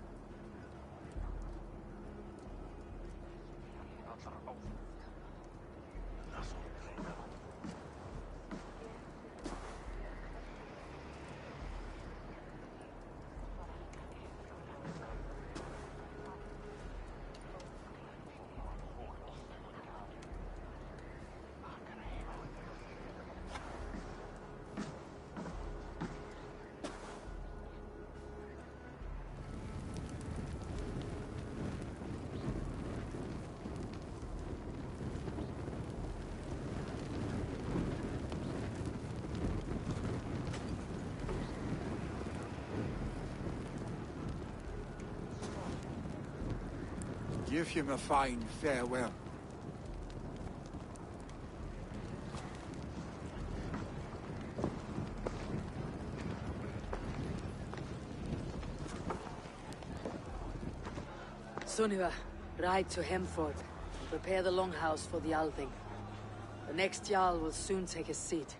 Give him a fine farewell. Sunniva, ride to Hemford and prepare the longhouse for the Althing. The next Jarl will soon take his seat.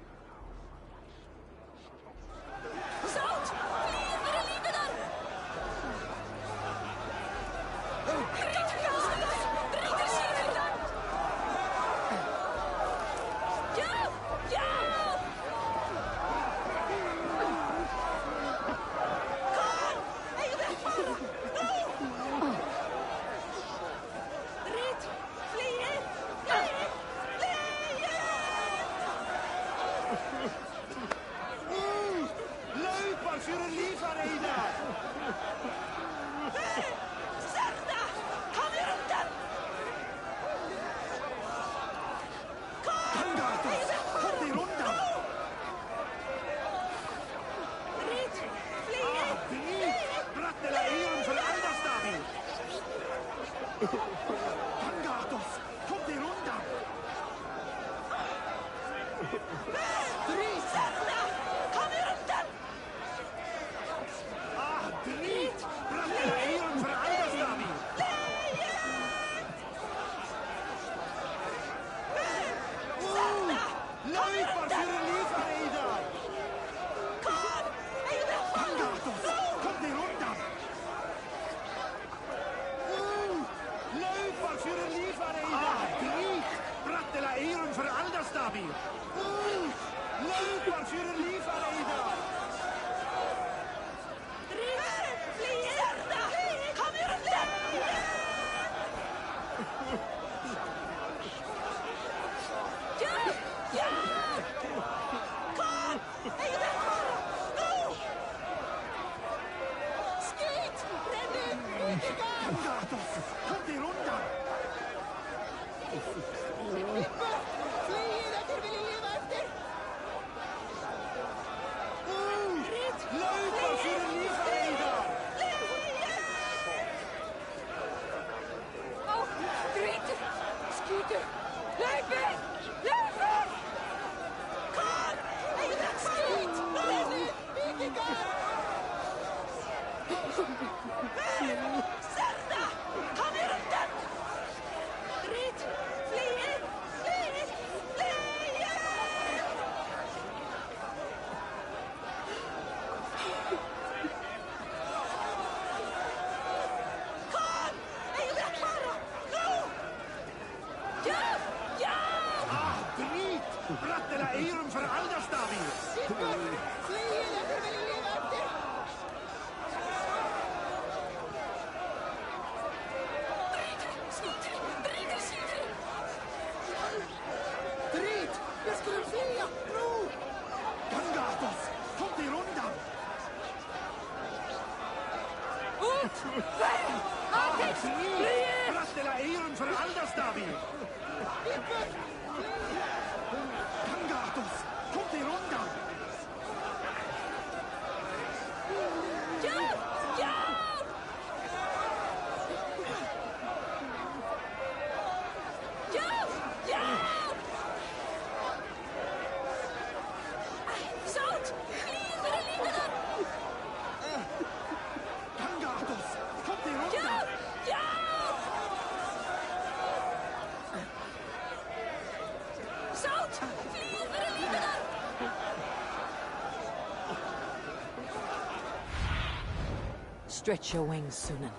Stretch your wings, Sunan.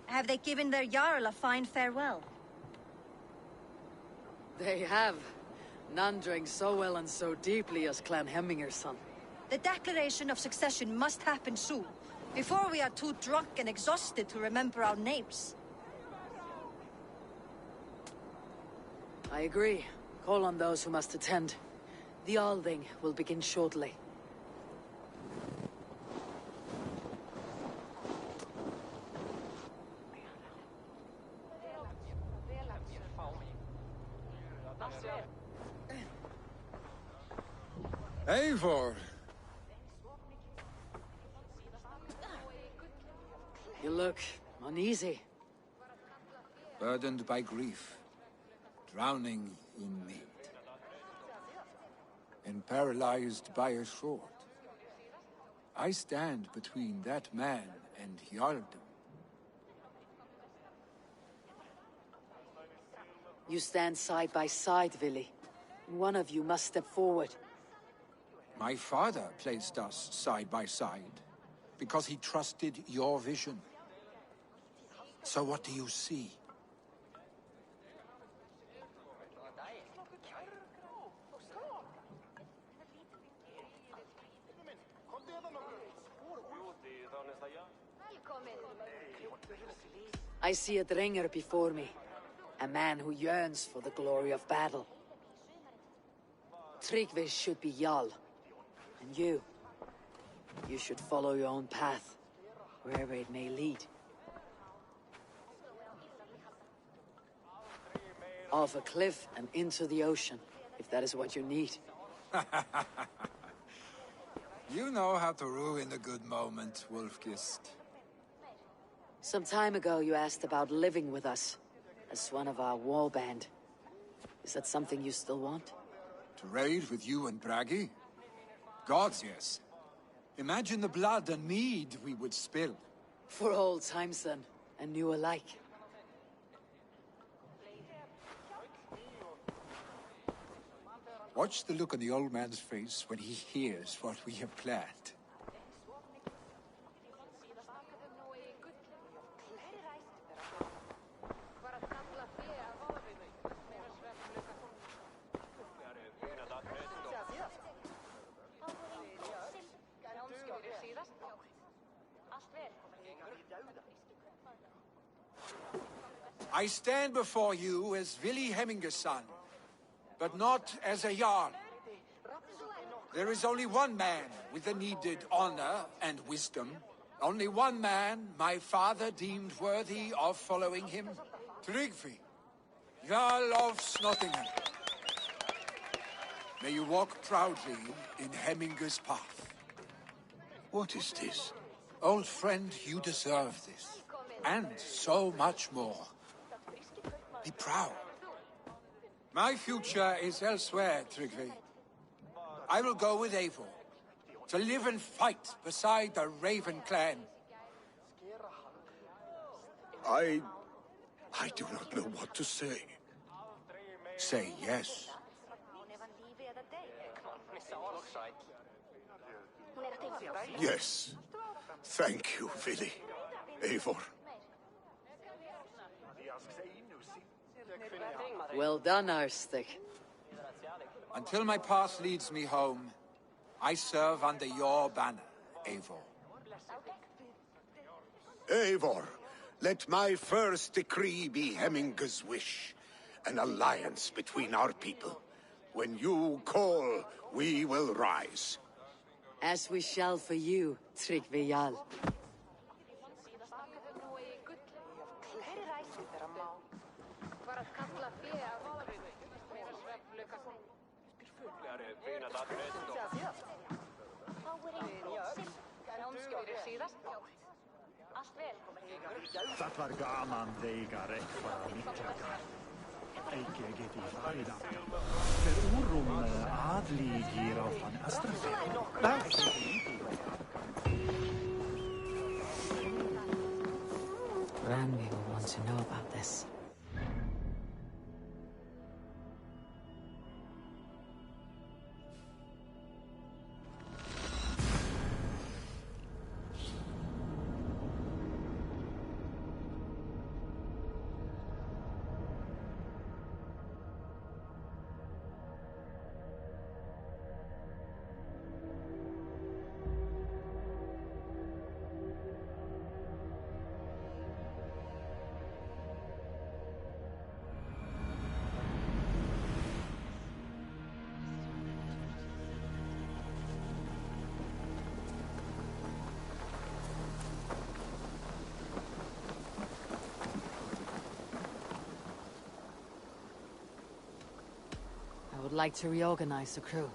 Have they given their Jarl a fine farewell? They have. None drank so well and so deeply as Clan Hemminger's son. The declaration of succession must happen soon, before we are too drunk and exhausted to remember our names. I agree. Call on those who must attend. The Althing will begin shortly. Eivor! You look uneasy. Burdened by grief, drowning in mead, and paralyzed by a sword. I stand between that man and Jarldom. You stand side by side, Vili. One of you must step forward. My father placed us side by side, because he trusted your vision. So what do you see? I see a Dringer before me. A man who yearns for the glory of battle. Tryggvi should be Jarl. And you should follow your own path, wherever it may lead. Off a cliff and into the ocean, if that is what you need. You know how to ruin a good moment, Wolfgist. Some time ago you asked about living with us, as one of our war band. Is that something you still want? To raid with you and Bragi? Gods, yes. Imagine the blood and mead we would spill. For old times then, and new alike. Watch the look on the old man's face when he hears what we have planned. I stand before you as Vili Hemminger's son, but not as a Jarl. There is only one man with the needed honor and wisdom. Only one man my father deemed worthy of following him. Tryggvi, Jarl of Snottingham. May you walk proudly in Hemminger's path. What is this? Old friend, you deserve this. And so much more. Be proud. My future is elsewhere, Tryggvi. I will go with Eivor, to live and fight beside the Raven clan. I do not know what to say. Say yes. Yes. Thank you, Vili. Eivor. Well done, Arstic. Until my path leads me home, I serve under your banner, Eivor. Eivor, let my first decree be Hemminge's wish. An alliance between our people. When you call, we will rise. As we shall for you, Tryggvi Jarl. Það var gaman þegar eitthvað mittlagar. Ekki geti farið aftur. Fer úrum aðlíkir á þann astrafinn. Randvi will want to know about this. I would like to reorganize the crew.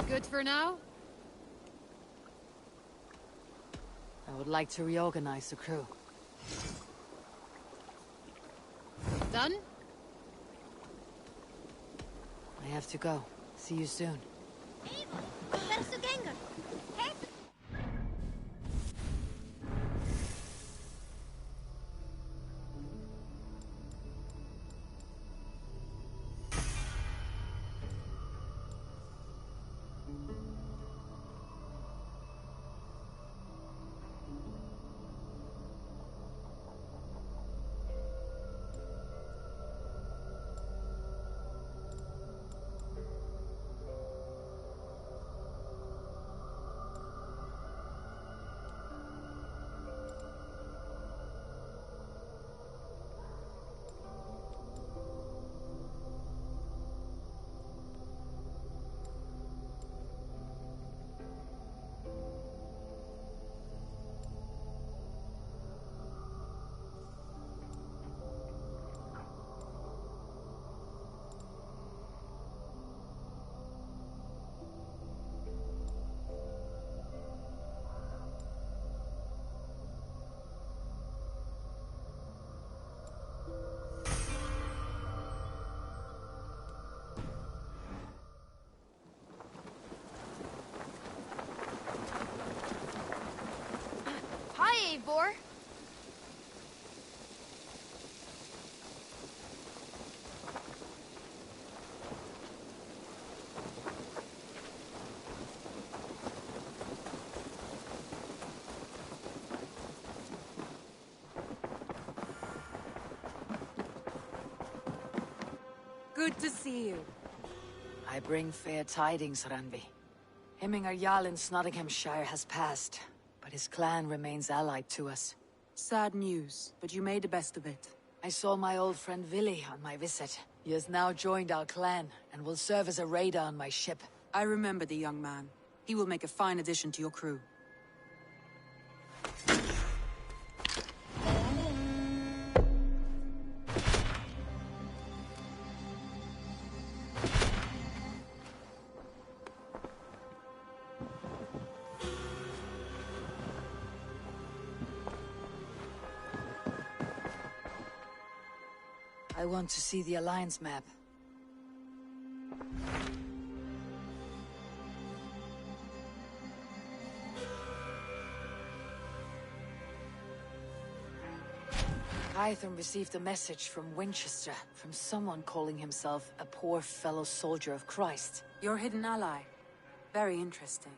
Good for now? I would like to reorganize the crew. Done? I have to go. See you soon. Eivor? Good to see you. I bring fair tidings, Randvi. Hemminger Jarl in Nottinghamshire has passed, but his clan remains allied to us. Sad news, but you made the best of it. I saw my old friend Willi on my visit. He has now joined our clan, and will serve as a raider on my ship. I remember the young man. He will make a fine addition to your crew. I want to see the Alliance map. Hytham received a message from Winchester, from someone calling himself a poor fellow soldier of Christ. Your hidden ally. Very interesting.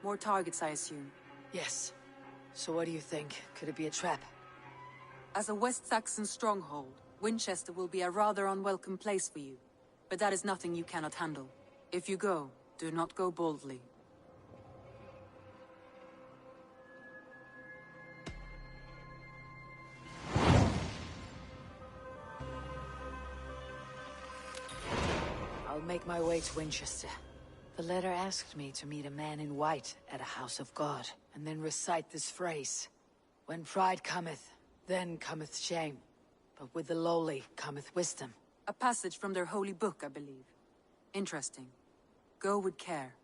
More targets, I assume. Yes. So what do you think? Could it be a trap? As a West Saxon stronghold, Winchester will be a rather unwelcome place for you. But that is nothing you cannot handle. If you go, do not go boldly. I'll make my way to Winchester. The letter asked me to meet a man in white at a house of God, and then recite this phrase. When pride cometh, then cometh shame. But with the lowly cometh wisdom. A passage from their holy book, I believe. Interesting. Go with care.